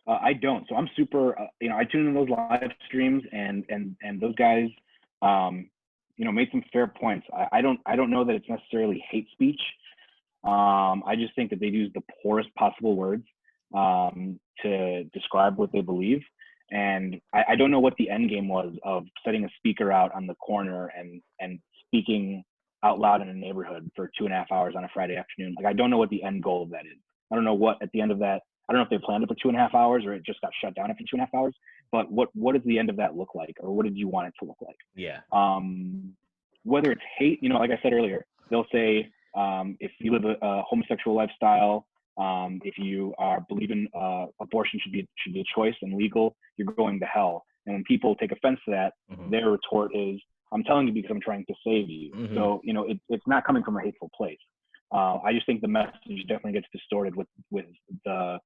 I don't. So I'm super, I tune in those live streams and those guys, made some fair points. I don't know that it's necessarily hate speech. I just think that they use the poorest possible words to describe what they believe. And I don't know what the end game was of setting a speaker out on the corner and speaking out loud in a neighborhood for 2.5 hours on a Friday afternoon. Like, I don't know what the end goal of that is. I don't know what at the end of that, I don't know if they planned it for 2.5 hours or it just got shut down after 2.5 hours, but what does the end of that look like? Or what did you want it to look like? Yeah. Whether it's hate, like I said earlier, they'll say, if you live a homosexual lifestyle, if you are believing abortion should be a choice and legal, you're going to hell. And when people take offense to that, their retort is, I'm telling you because I'm trying to save you. Mm-hmm. So, you know, it's not coming from a hateful place. I just think the message definitely gets distorted with the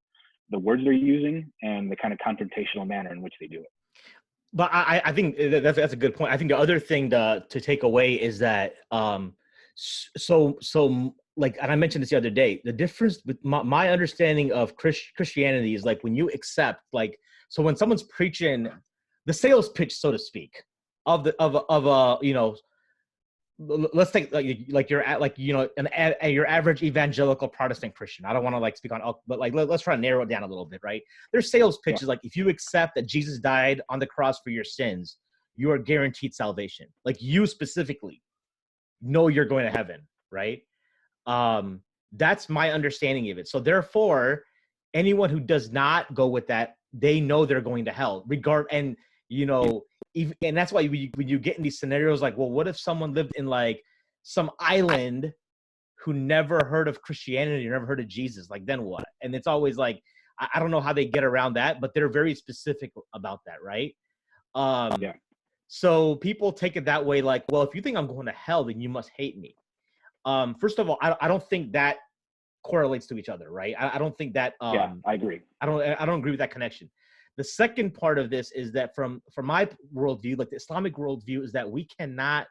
words they're using and the kind of confrontational manner in which they do it. But I think that's a good point. I think the other thing to take away is that so like, and I mentioned this the other day, the difference with my understanding of Christianity is like when you accept, like, so when someone's preaching the sales pitch, so to speak, of a you know, let's take like you're at, like, you know, your average evangelical Protestant Christian. I don't want to like speak on, but like let's try to narrow it down a little bit, right? Their sales pitch is like, if you accept that Jesus died on the cross for your sins, you are guaranteed salvation. Like, you specifically know you're going to heaven, right? That's my understanding of it. So therefore, anyone who does not go with that, they know they're going to hell, and you know, and that's why when you get in these scenarios, like, well, what if someone lived in like some island who never heard of Christianity or never heard of Jesus? Like, then what? And it's always like, I don't know how they get around that, but they're very specific about that, right? So people take it that way, like, well, if you think I'm going to hell, then you must hate me. First of all, I don't think that correlates to each other, right? I don't think that. I agree. I don't agree with that connection. The second part of this is that from my worldview, like the Islamic worldview, is that we cannot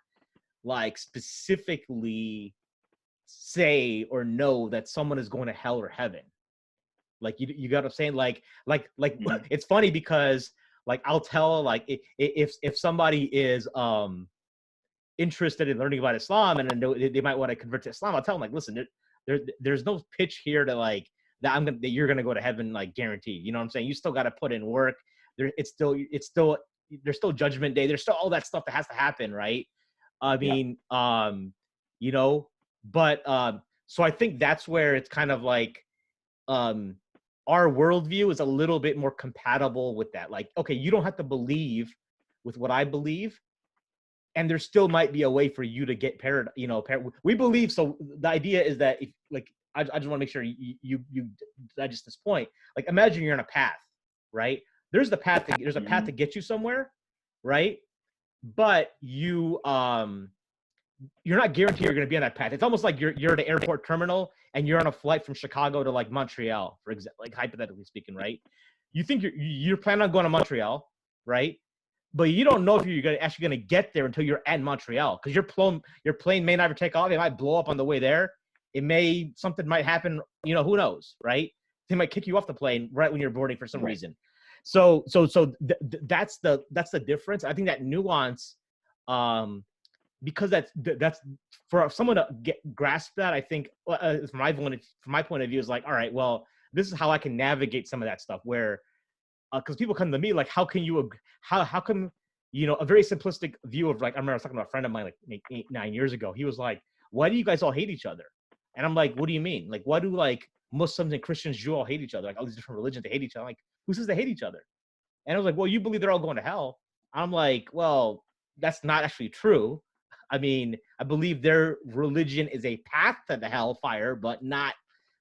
like specifically say or know that someone is going to hell or heaven. Like, you got what I'm saying? Like it's funny because like I'll tell, like, if somebody is interested in learning about Islam and then they might want to convert to Islam, I'll tell them, like, listen, there's no pitch here to like that you're gonna go to heaven, like, guaranteed. You know what I'm saying? You still got to put in work. There's still judgment day. There's still all that stuff that has to happen, right? I mean, you know, but so I think that's where it's kind of like our worldview is a little bit more compatible with that. Like, okay, you don't have to believe with what I believe, and there still might be a way for you to get paired. You know, we believe. So the idea is that if, like, I just want to make sure you digest this point. Like, imagine you're on a path, right? There's a path to get you somewhere, right? But you're not guaranteed you're going to be on that path. It's almost like you're at an airport terminal and you're on a flight from Chicago to like Montreal, for example, like hypothetically speaking, right? You think you're planning on going to Montreal, right? But you don't know if you're actually going to get there until you're at Montreal, because your plane may never take off. It might blow up on the way there. Something might happen. You know, who knows, right? They might kick you off the plane right when you're boarding for some reason. So that's the difference. I think that nuance, because that's for someone to grasp that. I think from my point of view is like, all right, well, this is how I can navigate some of that stuff where. Because people come to me like, how come, you know, a very simplistic view of, like, I remember I was talking to a friend of mine like 8-9 years ago. He was like, why do you guys all hate each other? And I'm like, what do you mean? Like, why do like Muslims and Christians, Jews all hate each other? Like, all these different religions, they hate each other. I'm like, who says they hate each other? And I was like, well, you believe they're all going to hell. I'm like, well, that's not actually true. I mean, I believe their religion is a path to the hellfire, but not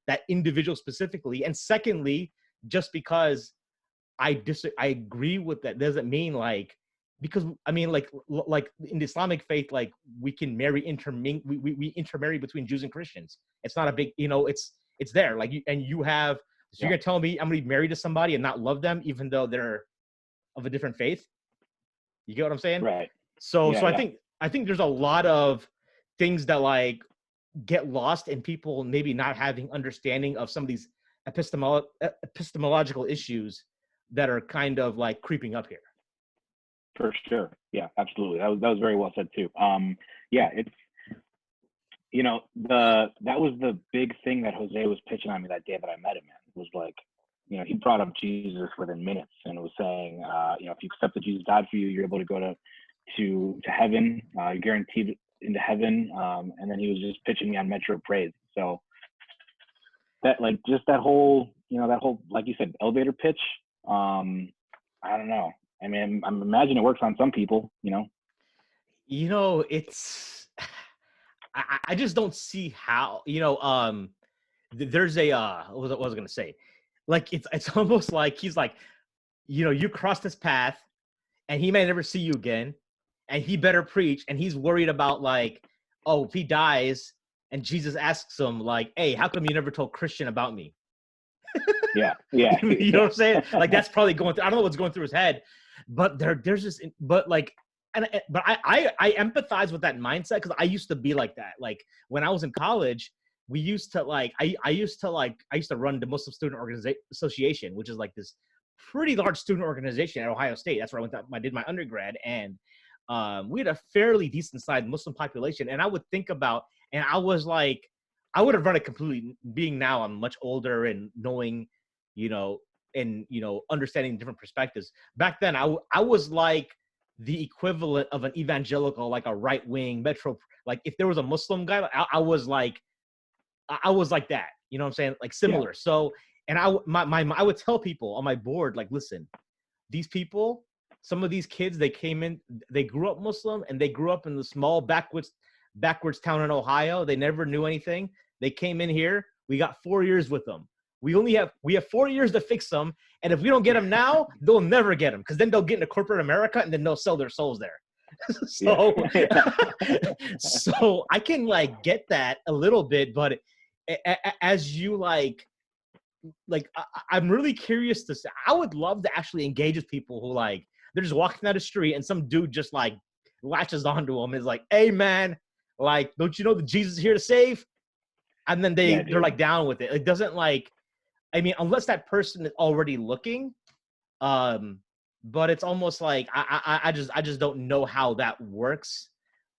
that individual specifically. And secondly, just because I agree with that doesn't mean, like, because I mean, like in the Islamic faith, like, we can we intermarry between Jews and Christians. It's not a big, you know, it's there. Like, you're gonna tell me I'm gonna be married to somebody and not love them even though they're of a different faith? You get what I'm saying? Right. So I think there's a lot of things that like get lost in people maybe not having understanding of some of these epistemological issues that are kind of like creeping up here. For sure. Yeah, absolutely. That was very well said too. It's, you know, that was the big thing that Jose was pitching on me that day that I met him, man. It was like, you know, he brought up Jesus within minutes and was saying, you know, if you accept that Jesus died for you, you're able to go to heaven, you're guaranteed into heaven. And then he was just pitching me on Metro Praise. So that, like, just that whole, like you said, elevator pitch, I don't know. I mean, I'm imagining it works on some people, you know. You know, it's I just don't see how, you know, there's a what was I gonna say? Like, it's almost like he's like, you know, you cross this path and he may never see you again. and he better preach, and he's worried about like, oh, if he dies and Jesus asks him like, hey, how come you never told Christian about me? Yeah. Yeah. You know what I'm saying? Like that's probably going through, I don't know what's going through his head, but there's just, but like, but I empathize with that mindset because I used to be like that. Like when I was in college, we used to like, I used to run the Muslim Student Association, which is like this pretty large student organization at Ohio State. That's where I did my undergrad. And we had a fairly decent sized Muslim population. And I would think about, and I was like, I would have run it completely, being now I'm much older and knowing, you know, and, you know, understanding different perspectives. Back then, I was like the equivalent of an evangelical, like a right wing metro. Like if there was a Muslim guy, I was like that. You know what I'm saying? Like similar. Yeah. So, and I would tell people on my board, like, listen, these people, some of these kids, they came in, they grew up Muslim, and they grew up in the small backwards town in Ohio. They never knew anything. They came in here. We got 4 years with them. We have 4 years to fix them. And if we don't get them now, they'll never get them, because then they'll get into corporate America and then they'll sell their souls there. So, so I can like get that a little bit, but as you like I'm really curious to say, I would love to actually engage with people who like, they're just walking down the street and some dude just like latches onto them and is like, hey man, like, don't you know that Jesus is here to save? And then they're like down with it. It doesn't like, I mean, unless that person is already looking, but it's almost like I just don't know how that works.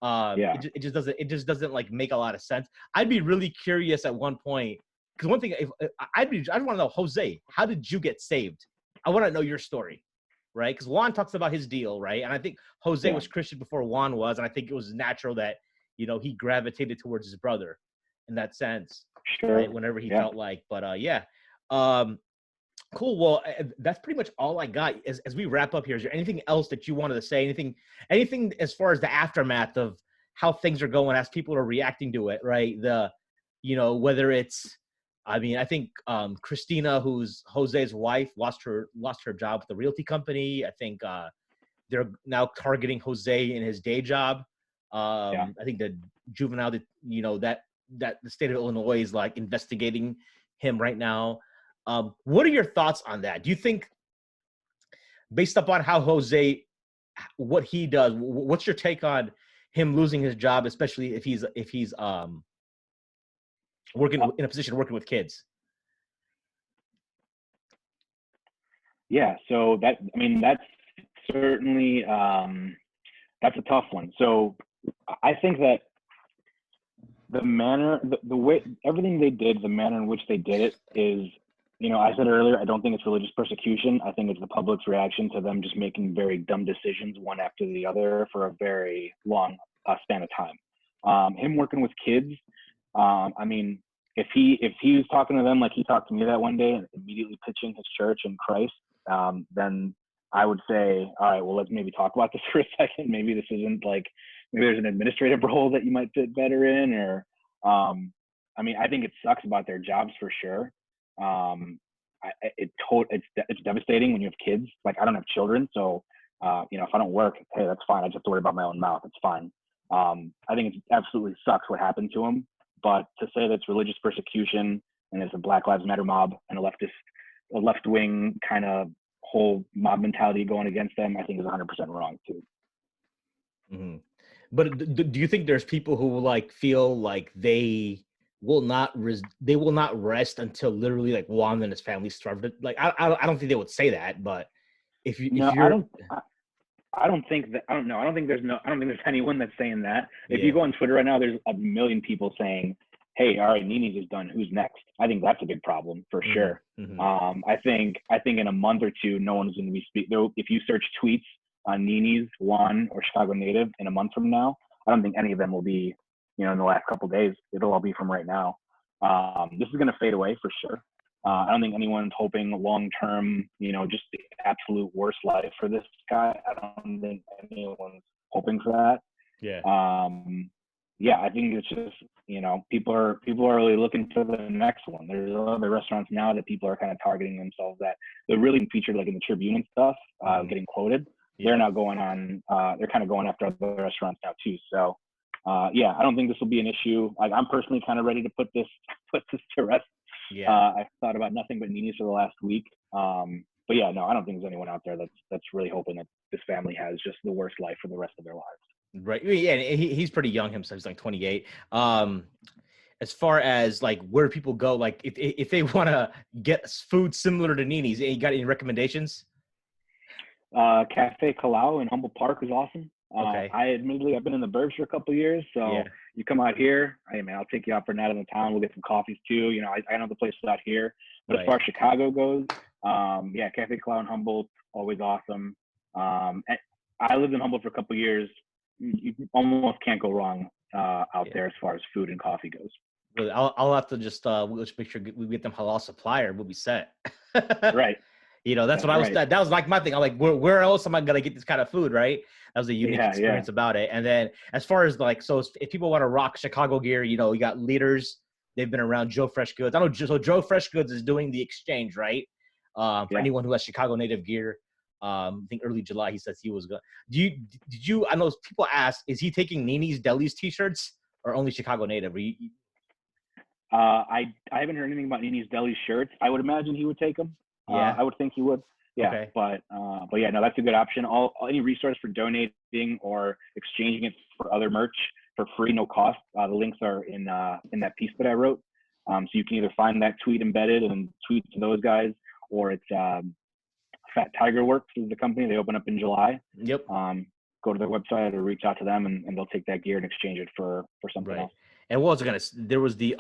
It just doesn't like make a lot of sense. I'd be really curious at one point, because one thing I want to know, Jose, how did you get saved? I want to know your story, right? Because Juan talks about his deal, right? And I think Jose was Christian before Juan was, and I think it was natural that, you know, he gravitated towards his brother in that sense, right? Whenever he felt like, but cool. Well, that's pretty much all I got. As we wrap up here, is there anything else that you wanted to say? Anything as far as the aftermath of how things are going, as people are reacting to it, right? You know, whether it's, I mean, I think Christina, who's Jose's wife, lost her job with the realty company. I think they're now targeting Jose in his day job. I think the juvenile, you know, that the state of Illinois is like investigating him right now. What are your thoughts on that? Do you think, based upon how Jose, what he does, what's your take on him losing his job, especially if he's working in a position working with kids? Yeah, so that's certainly that's a tough one. So I think that the manner, the way, everything they did, the manner in which they did it is, you know, I said earlier, I don't think it's religious persecution. I think it's the public's reaction to them just making very dumb decisions one after the other for a very long span of time. Him working with kids, I mean, if he was talking to them like he talked to me that one day and immediately pitching his church and Christ, then I would say, all right, well, let's maybe talk about this for a second. Maybe this isn't like, maybe there's an administrative role that you might fit better in, or, I mean, I think it sucks about their jobs for sure. It's devastating when you have kids. Like, I don't have children, so you know, if I don't work, hey, that's fine. I just have to worry about my own mouth. It's fine. I think it absolutely sucks what happened to him. But to say that it's religious persecution and it's a Black Lives Matter mob and a left wing kind of whole mob mentality going against them, I think is 100% wrong too. Mm-hmm. But do you think there's people who like feel like they will not rest until literally like Juan and his family starved? Like I don't think they would say that, but if you're I don't think there's anyone that's saying that. If you go on Twitter right now, there's a million people saying, hey, all right, Nini's is done. Who's next? I think that's a big problem for sure. Mm-hmm. I think in a month or two, no one's going to be speaking. If you search tweets on Nini's, Juan, or Chicago Native in a month from now, I don't think any of them will be, you know, in the last couple of days. It'll all be from right now. This is going to fade away for sure. I don't think anyone's hoping long-term, you know, just the absolute worst life for this guy. I don't think anyone's hoping for that. Yeah. I think it's just, you know, people are really looking for the next one. There's other restaurants now that people are kind of targeting themselves that they're really featured like in the Tribune and stuff, getting quoted. they're now going on. They're kind of going after other restaurants now too. So yeah, I don't think this will be an issue. Like I'm personally kind of ready to put this to rest. Yeah. I've thought about nothing but Nini's for the last week. But yeah, no, I don't think there's anyone out there that's really hoping that this family has just the worst life for the rest of their lives. Right. Yeah. He's pretty young himself. He's like 28. As far as like where people go, like if they want to get food similar to Nini's, you got any recommendations? Cafe Kalau in Humboldt Park is awesome. Okay. I've been in the burbs for a couple of years, so you come out here, hey man, I'll take you out for a night in the town. We'll get some coffees too. You know, I know the places out here, but as far as Chicago goes, yeah, Cafe Kalau in Humboldt, always awesome. And I lived in Humboldt for a couple of years. You almost can't go wrong out there as far as food and coffee goes. Well, I'll have to just we'll just make sure we get them halal supplier. We'll be set. Right. You know, that's what I was. That was like my thing. I'm like, where else am I gonna get this kind of food, right? That was a unique experience about it. And then as far as like, so if people want to rock Chicago gear, you know, you got leaders. They've been around. Joe Fresh Goods. I know. So Joe Fresh Goods is doing the exchange, right? For anyone who has Chicago native gear. I think early July he says he was going. Did you? I know people ask, is he taking Nini's Deli's t-shirts or only Chicago native? I haven't heard anything about Nini's Deli shirts. I would imagine he would take them. Yeah, I would think he would. Yeah, okay. But yeah, no, that's a good option. Any resource for donating or exchanging it for other merch for free, no cost. The links are in that piece that I wrote. So you can either find that tweet embedded and tweet to those guys, or it's Fat Tiger Works is the company. They open up in July. Yep. Go to their website or reach out to them, and they'll take that gear and exchange it for something else. And what was I gonna? There was the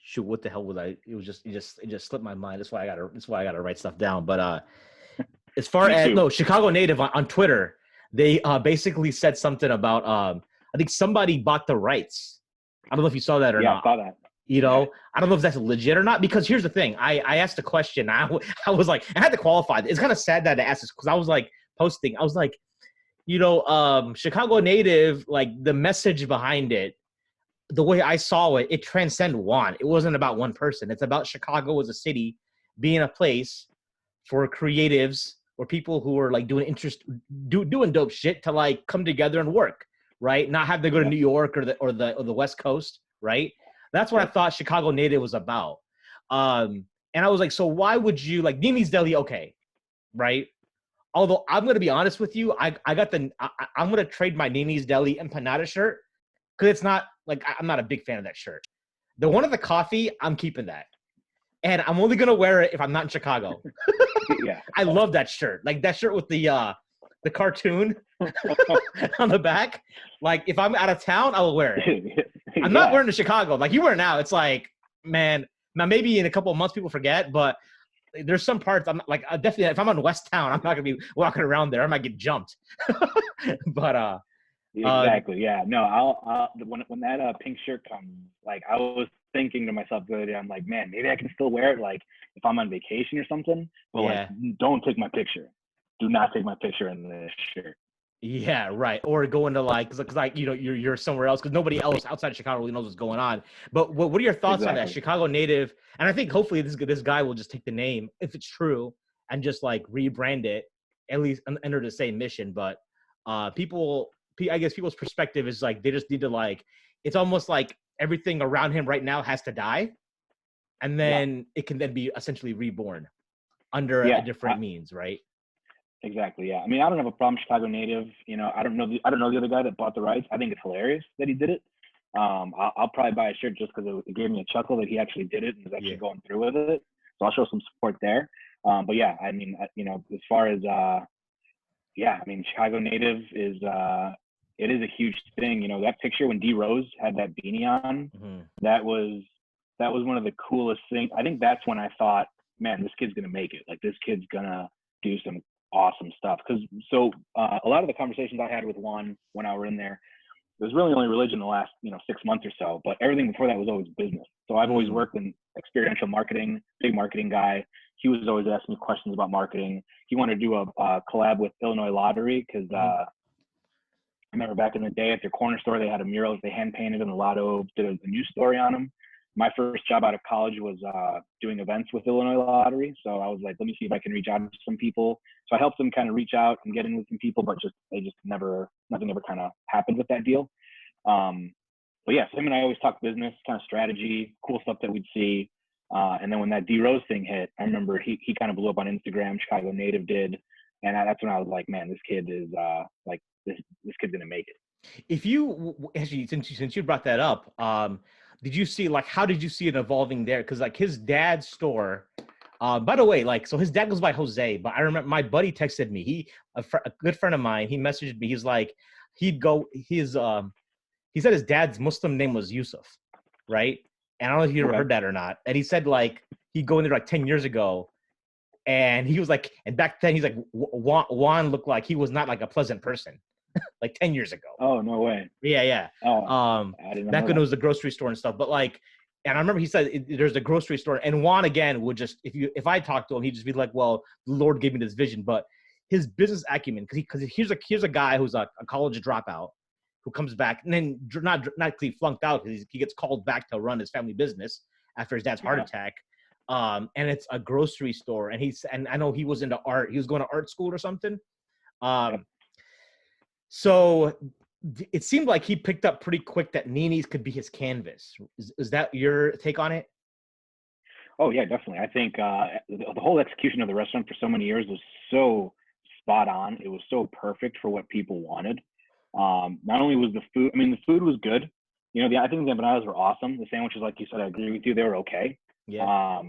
shoot. What the hell was I? It was just it just slipped my mind. That's why I gotta write stuff down. But as far as Chicago native on Twitter, they basically said something about I think somebody bought the rights. I don't know if you saw that or not. Yeah, I saw that. You know, I don't know if that's legit or not, because here's the thing. I asked a question. I was like, I had to qualify. It's kind of sad that I asked this because I was like posting. I was like, you know, Chicago native, like the message behind it, the way I saw it, it transcended Juan. It wasn't about one person. It's about Chicago as a city being a place for creatives or people who are like doing dope shit to like come together and work, right? Not have to go to New York or the West Coast, right? That's what I thought Chicago native was about. And I was like, so why would you like Nini's Deli? Okay, right? Although I'm gonna be honest with you, I'm gonna trade my Nini's Deli empanada shirt because it's not like I'm not a big fan of that shirt. The one of the coffee, I'm keeping that, and I'm only gonna wear it if I'm not in Chicago. Yeah, I love that shirt, like that shirt with the cartoon on the back. Like if I'm out of town, I will wear it. I'm not wearing to Chicago like you wear now. It's like, man, now maybe in a couple of months people forget, but there's some parts I'm like, I definitely, if I'm on West Town, I'm not gonna be walking around there. I might get jumped. But exactly, yeah. No, I'll when that pink shirt comes, like I was thinking to myself the other day, I'm like, man, maybe I can still wear it like if I'm on vacation or something. But like, don't take my picture. Do not take my picture in this shirt. Yeah, right. Or go into like, because like, you know, you're somewhere else because nobody else outside of Chicago really knows what's going on. But what are your thoughts on that Chicago native? And I think hopefully this guy will just take the name, if it's true, and just like rebrand it, at least under the same mission. But I guess people's perspective is like they just need to like, it's almost like everything around him right now has to die, and then it can then be essentially reborn under a different means, right? Exactly. Yeah. I mean, I don't have a problem Chicago native. You know, I don't know the other guy that bought the rights. I think it's hilarious that he did it. I'll probably buy a shirt just because it gave me a chuckle that he actually did it and is actually going through with it. So I'll show some support there. But yeah, I mean, you know, as far as I mean, Chicago native is it is a huge thing. You know, that picture when D Rose had that beanie on, that was one of the coolest things. I think that's when I thought, man, this kid's gonna make it. Like this kid's gonna do some awesome stuff. Because a lot of the conversations I had with Juan when I were in there, it was really only religion the last 6 months or so, but everything before that was always business. So I've always worked in experiential marketing, big marketing guy. He was always asking me questions about marketing. He wanted to do a collab with Illinois Lottery because I remember back in the day at their corner store they had a mural that they hand painted, and the Lotto did a news story on them. my first job out of college was doing events with Illinois Lottery. So I was like, let me see if I can reach out to some people. So I helped them kind of reach out and get in with some people, but nothing ever kind of happened with that deal. But yeah, so him and I always talk business, kind of strategy, cool stuff that we'd see. And then when that D Rose thing hit, I remember he kind of blew up on Instagram. Chicago native did, and that's when I was like, man, this kid is this kid's gonna make it. If you actually, since you brought that up, did you see how did you see it evolving there? Because his dad's store. By the way, so his dad goes by Jose, but I remember my buddy texted me. A good friend of mine, he messaged me. He's like, he said his dad's Muslim name was Yusuf, right? And I don't know if you ever heard that or not. And he said he'd go in there 10 years ago, and he was like, and back then he's like, Juan looked like he was not a pleasant person, 10 years ago. Oh, no way. Yeah. Oh, I didn't know back when it was the grocery store and stuff. But and I remember he said there's a grocery store, and Juan again would just if I talked to him, he'd just be like, well, the Lord gave me this vision. But his business acumen, because here's a guy who's a college dropout who comes back and then not he flunked out because he gets called back to run his family business after his dad's heart attack. And it's a grocery store, and I know he was into art. He was going to art school or something. So it seemed like he picked up pretty quick that Nini's could be his canvas. Is that your take on it? Oh yeah, definitely. I think the whole execution of the restaurant for so many years was so spot on. It was so perfect for what people wanted. Not only was the food, the food was good. I think the empanadas were awesome. The sandwiches, like you said, I agree with you, they were okay. Yeah.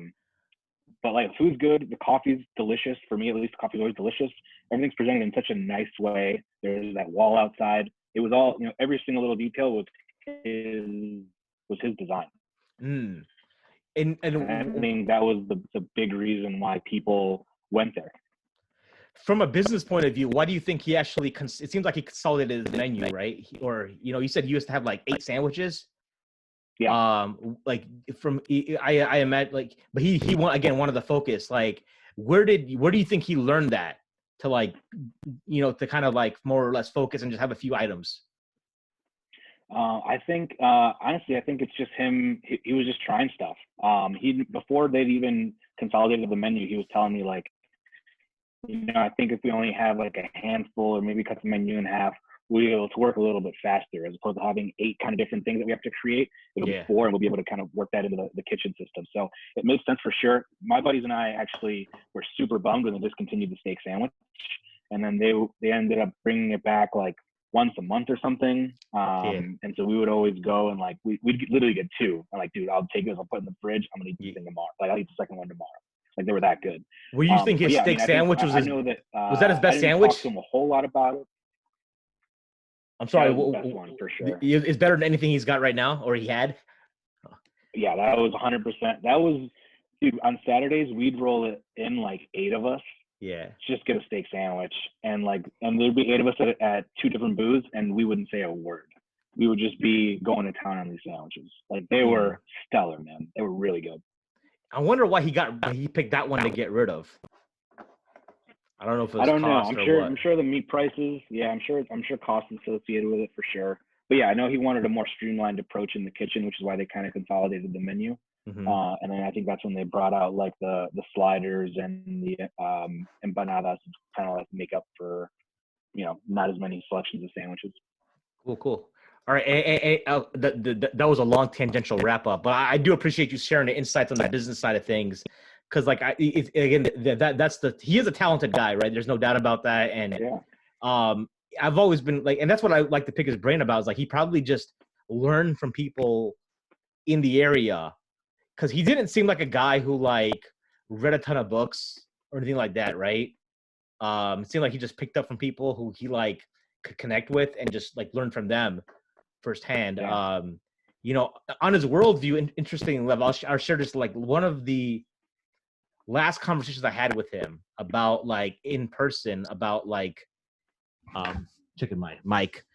But the food's good. The coffee's delicious. For me, at least, the coffee's always delicious. Everything's presented in such a nice way. There's that wall outside. It was all, every single little detail was his design. And I think that was the big reason why people went there. From a business point of view, why do you think he actually? It seems like he consolidated his menu, right? You said you used to have 8 sandwiches. Yeah. I imagine but he wanted the focus. Where do you think he learned that to to kind of more or less focus and just have a few items? I think honestly, I think it's just him. He was just trying stuff. Before they'd even consolidated the menu, he was telling me I think if we only have a handful or maybe cut the menu in half, we'll be able to work a little bit faster as opposed to having 8 kind of different things that we have to create. It'll be 4, and we'll be able to kind of work that into the kitchen system. So it makes sense for sure. My buddies and I actually were super bummed when they discontinued the steak sandwich. And then they ended up bringing it back once a month or something. And so we would always go and we'd literally get 2. I'm like, dude, I'll take this, I'll put it in the fridge. I'm going to eat this thing tomorrow. I'll eat the second one tomorrow. They were that good. Were you think his steak sandwich was that his best sandwich? I talk to him a whole lot about it. I'm sorry. The best one for sure. Is better than anything he's got right now, or he had. Yeah, that was 100%. That was, dude. On Saturdays, we'd roll it in 8 of us. Yeah. Just get a steak sandwich, and there'd be 8 of us at 2 different booths, and we wouldn't say a word. We would just be going to town on these sandwiches. They were stellar, man. They were really good. I wonder why he picked that one to get rid of. I don't know if it was I don't know. I'm sure the meat prices. Yeah, I'm sure costs associated with it for sure. But yeah, I know he wanted a more streamlined approach in the kitchen, which is why they kind of consolidated the menu. Mm-hmm. And then I think that's when they brought out the sliders and the empanadas to kind of make up for not as many selections of sandwiches. Cool. All right, that was a long tangential wrap up, but I do appreciate you sharing the insights on the business side of things, because he is a talented guy, right? There's no doubt about that, and I've always been and that's what I like to pick his brain about. Is he probably just learned from people in the area, because he didn't seem like a guy who read a ton of books or anything like that, right? It seemed like he just picked up from people who he could connect with and just learn from them firsthand. Yeah. On his worldview, interesting level, I'll share this. One of the last conversations I had with him about in person about checking my mic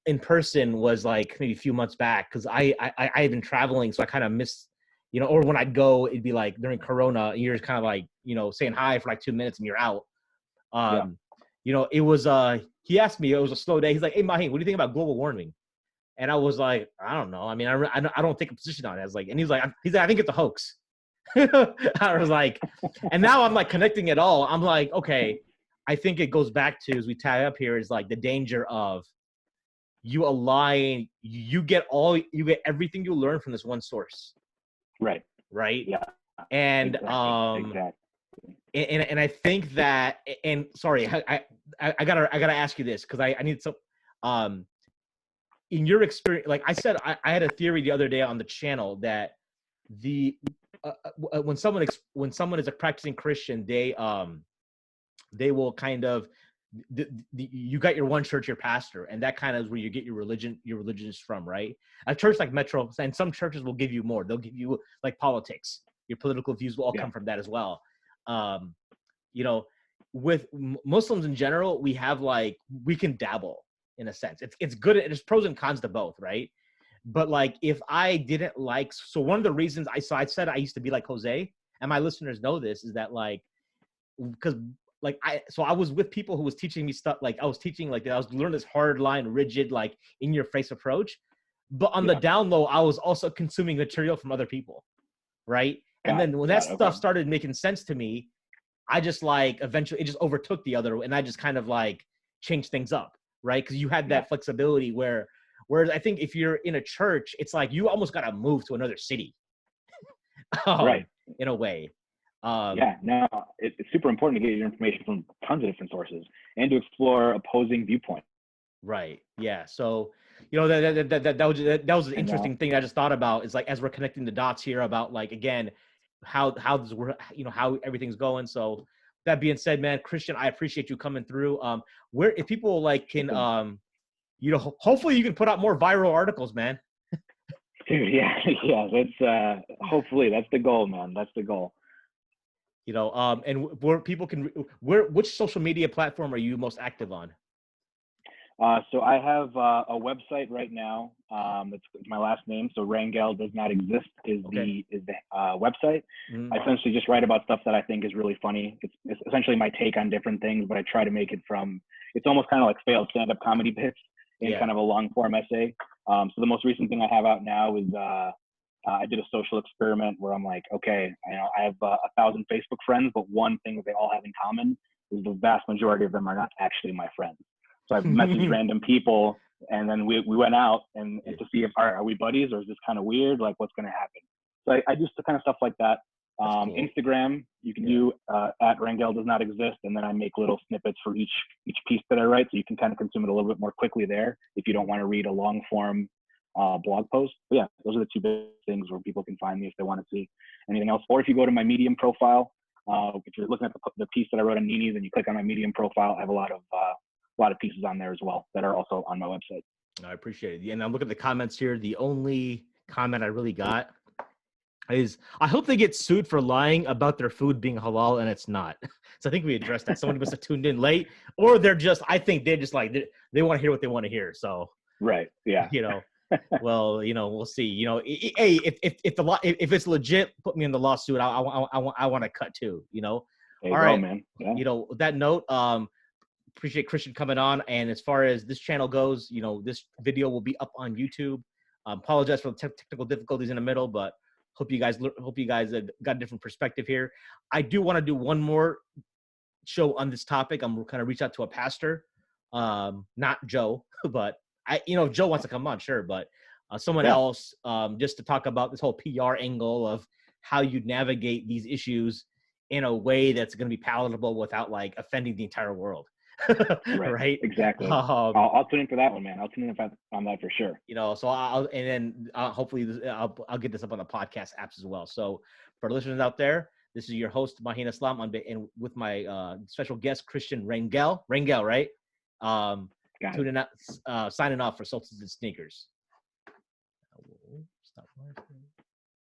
in person was maybe a few months back, because I had been traveling, so I kind of missed, or when I'd go, it'd be during Corona, and you're just kind of saying hi for 2 minutes and you're out. It was he asked me, it was a slow day. He's like, hey Mahi, what do you think about global warming? And I was like, I don't know. I mean, I don't take a position on it. I was like, and he's like, I think it's a hoax. I was like, and now I'm like connecting it all. I'm like, okay, I think it goes back to, as we tie up here, is like the danger of you align, you get everything you learn from this one source. Right. Yeah. And exactly. And I think that, and sorry, I gotta ask you this, because I need some in your experience, like I said, I had a theory the other day on the channel that when someone is a practicing Christian, they will kind of you got your one church, your pastor, and that kind of is where you get your religion is from, right? A church like Metro, and some churches will give you more. They'll give you like politics. Your political views will all come from that as well. You know, with Muslims in general, we have like, we can dabble in a sense. It's good. There's pros and cons to both, right? But like, if I didn't like, so one of the reasons I said I used to be like Jose, and my listeners know this, is that like, because like I was with people who was teaching me stuff, like I was teaching, like I was learning this hard line, rigid, like in your face approach. But on the down low, I was also consuming material from other people, right? And then when that stuff started making sense to me, I just like, eventually it just overtook the other, and I just kind of like changed things up, right? Because you had that flexibility whereas I think if you're in a church, it's like you almost got to move to another city, right? In a way. It's super important to get your information from tons of different sources and to explore opposing viewpoints. Right. Yeah. So, you know, that was an interesting thing I just thought about, is like, as we're connecting the dots here about like, again, how this, you know, how everything's going. So that being said, man, Christian, I appreciate you coming through. Where, if people like can, you know, hopefully you can put out more viral articles, man. Dude, that's hopefully that's the goal, man. That's the goal. You know, and where people can, which social media platform are you most active on? So I have a website right now. It's my last name. So Rangel Does Not Exist is the website. I essentially just write about stuff that I think is really funny. It's essentially my take on different things, but I try to make it from, it's almost kind of like failed stand-up comedy bits in kind of a long form essay. So the most recent thing I have out now is I did a social experiment where I'm like, okay, I have 1,000 Facebook friends, but one thing that they all have in common is the vast majority of them are not actually my friends. So I've messaged random people, and then we went out and to see if are we buddies, or is this kind of weird? Like, what's going to happen? So I do kind of stuff like that. Cool. Instagram, you can do at Rangel Does Not Exist, and then I make little snippets for each piece that I write, so you can kind of consume it a little bit more quickly there if you don't want to read a long form blog post. But yeah, those are the two big things where people can find me if they want to see anything else. Or if you go to my Medium profile, if you're looking at the piece that I wrote on Nini, then you click on my Medium profile. I have a lot of pieces on there as well that are also on my website. I appreciate it. And I'm looking at the comments here. The only comment I really got is, I hope they get sued for lying about their food being halal and it's not. So I think we addressed that. Somebody must have tuned in late, or I think they're just like, they want to hear what they want to hear. So, right. Yeah. You know, well, you know, we'll see. You know, hey, if it's legit, put me in the lawsuit. I want to cut too, you know? There you go, man. Yeah. You know, with that note, appreciate Christian coming on. And as far as this channel goes, you know, this video will be up on YouTube. Apologize for the technical difficulties in the middle, but hope you guys got a different perspective here. I do want to do one more show on this topic. I'm kind of reach out to a pastor, not Joe, but if Joe wants to come on, sure, but someone else, just to talk about this whole PR angle of how you navigate these issues in a way that's going to be palatable without like offending the entire world. Right. Exactly. I'll tune in for that one, man. I'll tune in on that for sure. You know, so hopefully I'll get this up on the podcast apps as well. So for listeners out there, this is your host Mahin Islam, and with my special guest Christian Rangel, right? Tuning out, signing off for Sultans and Sneakers. Stop.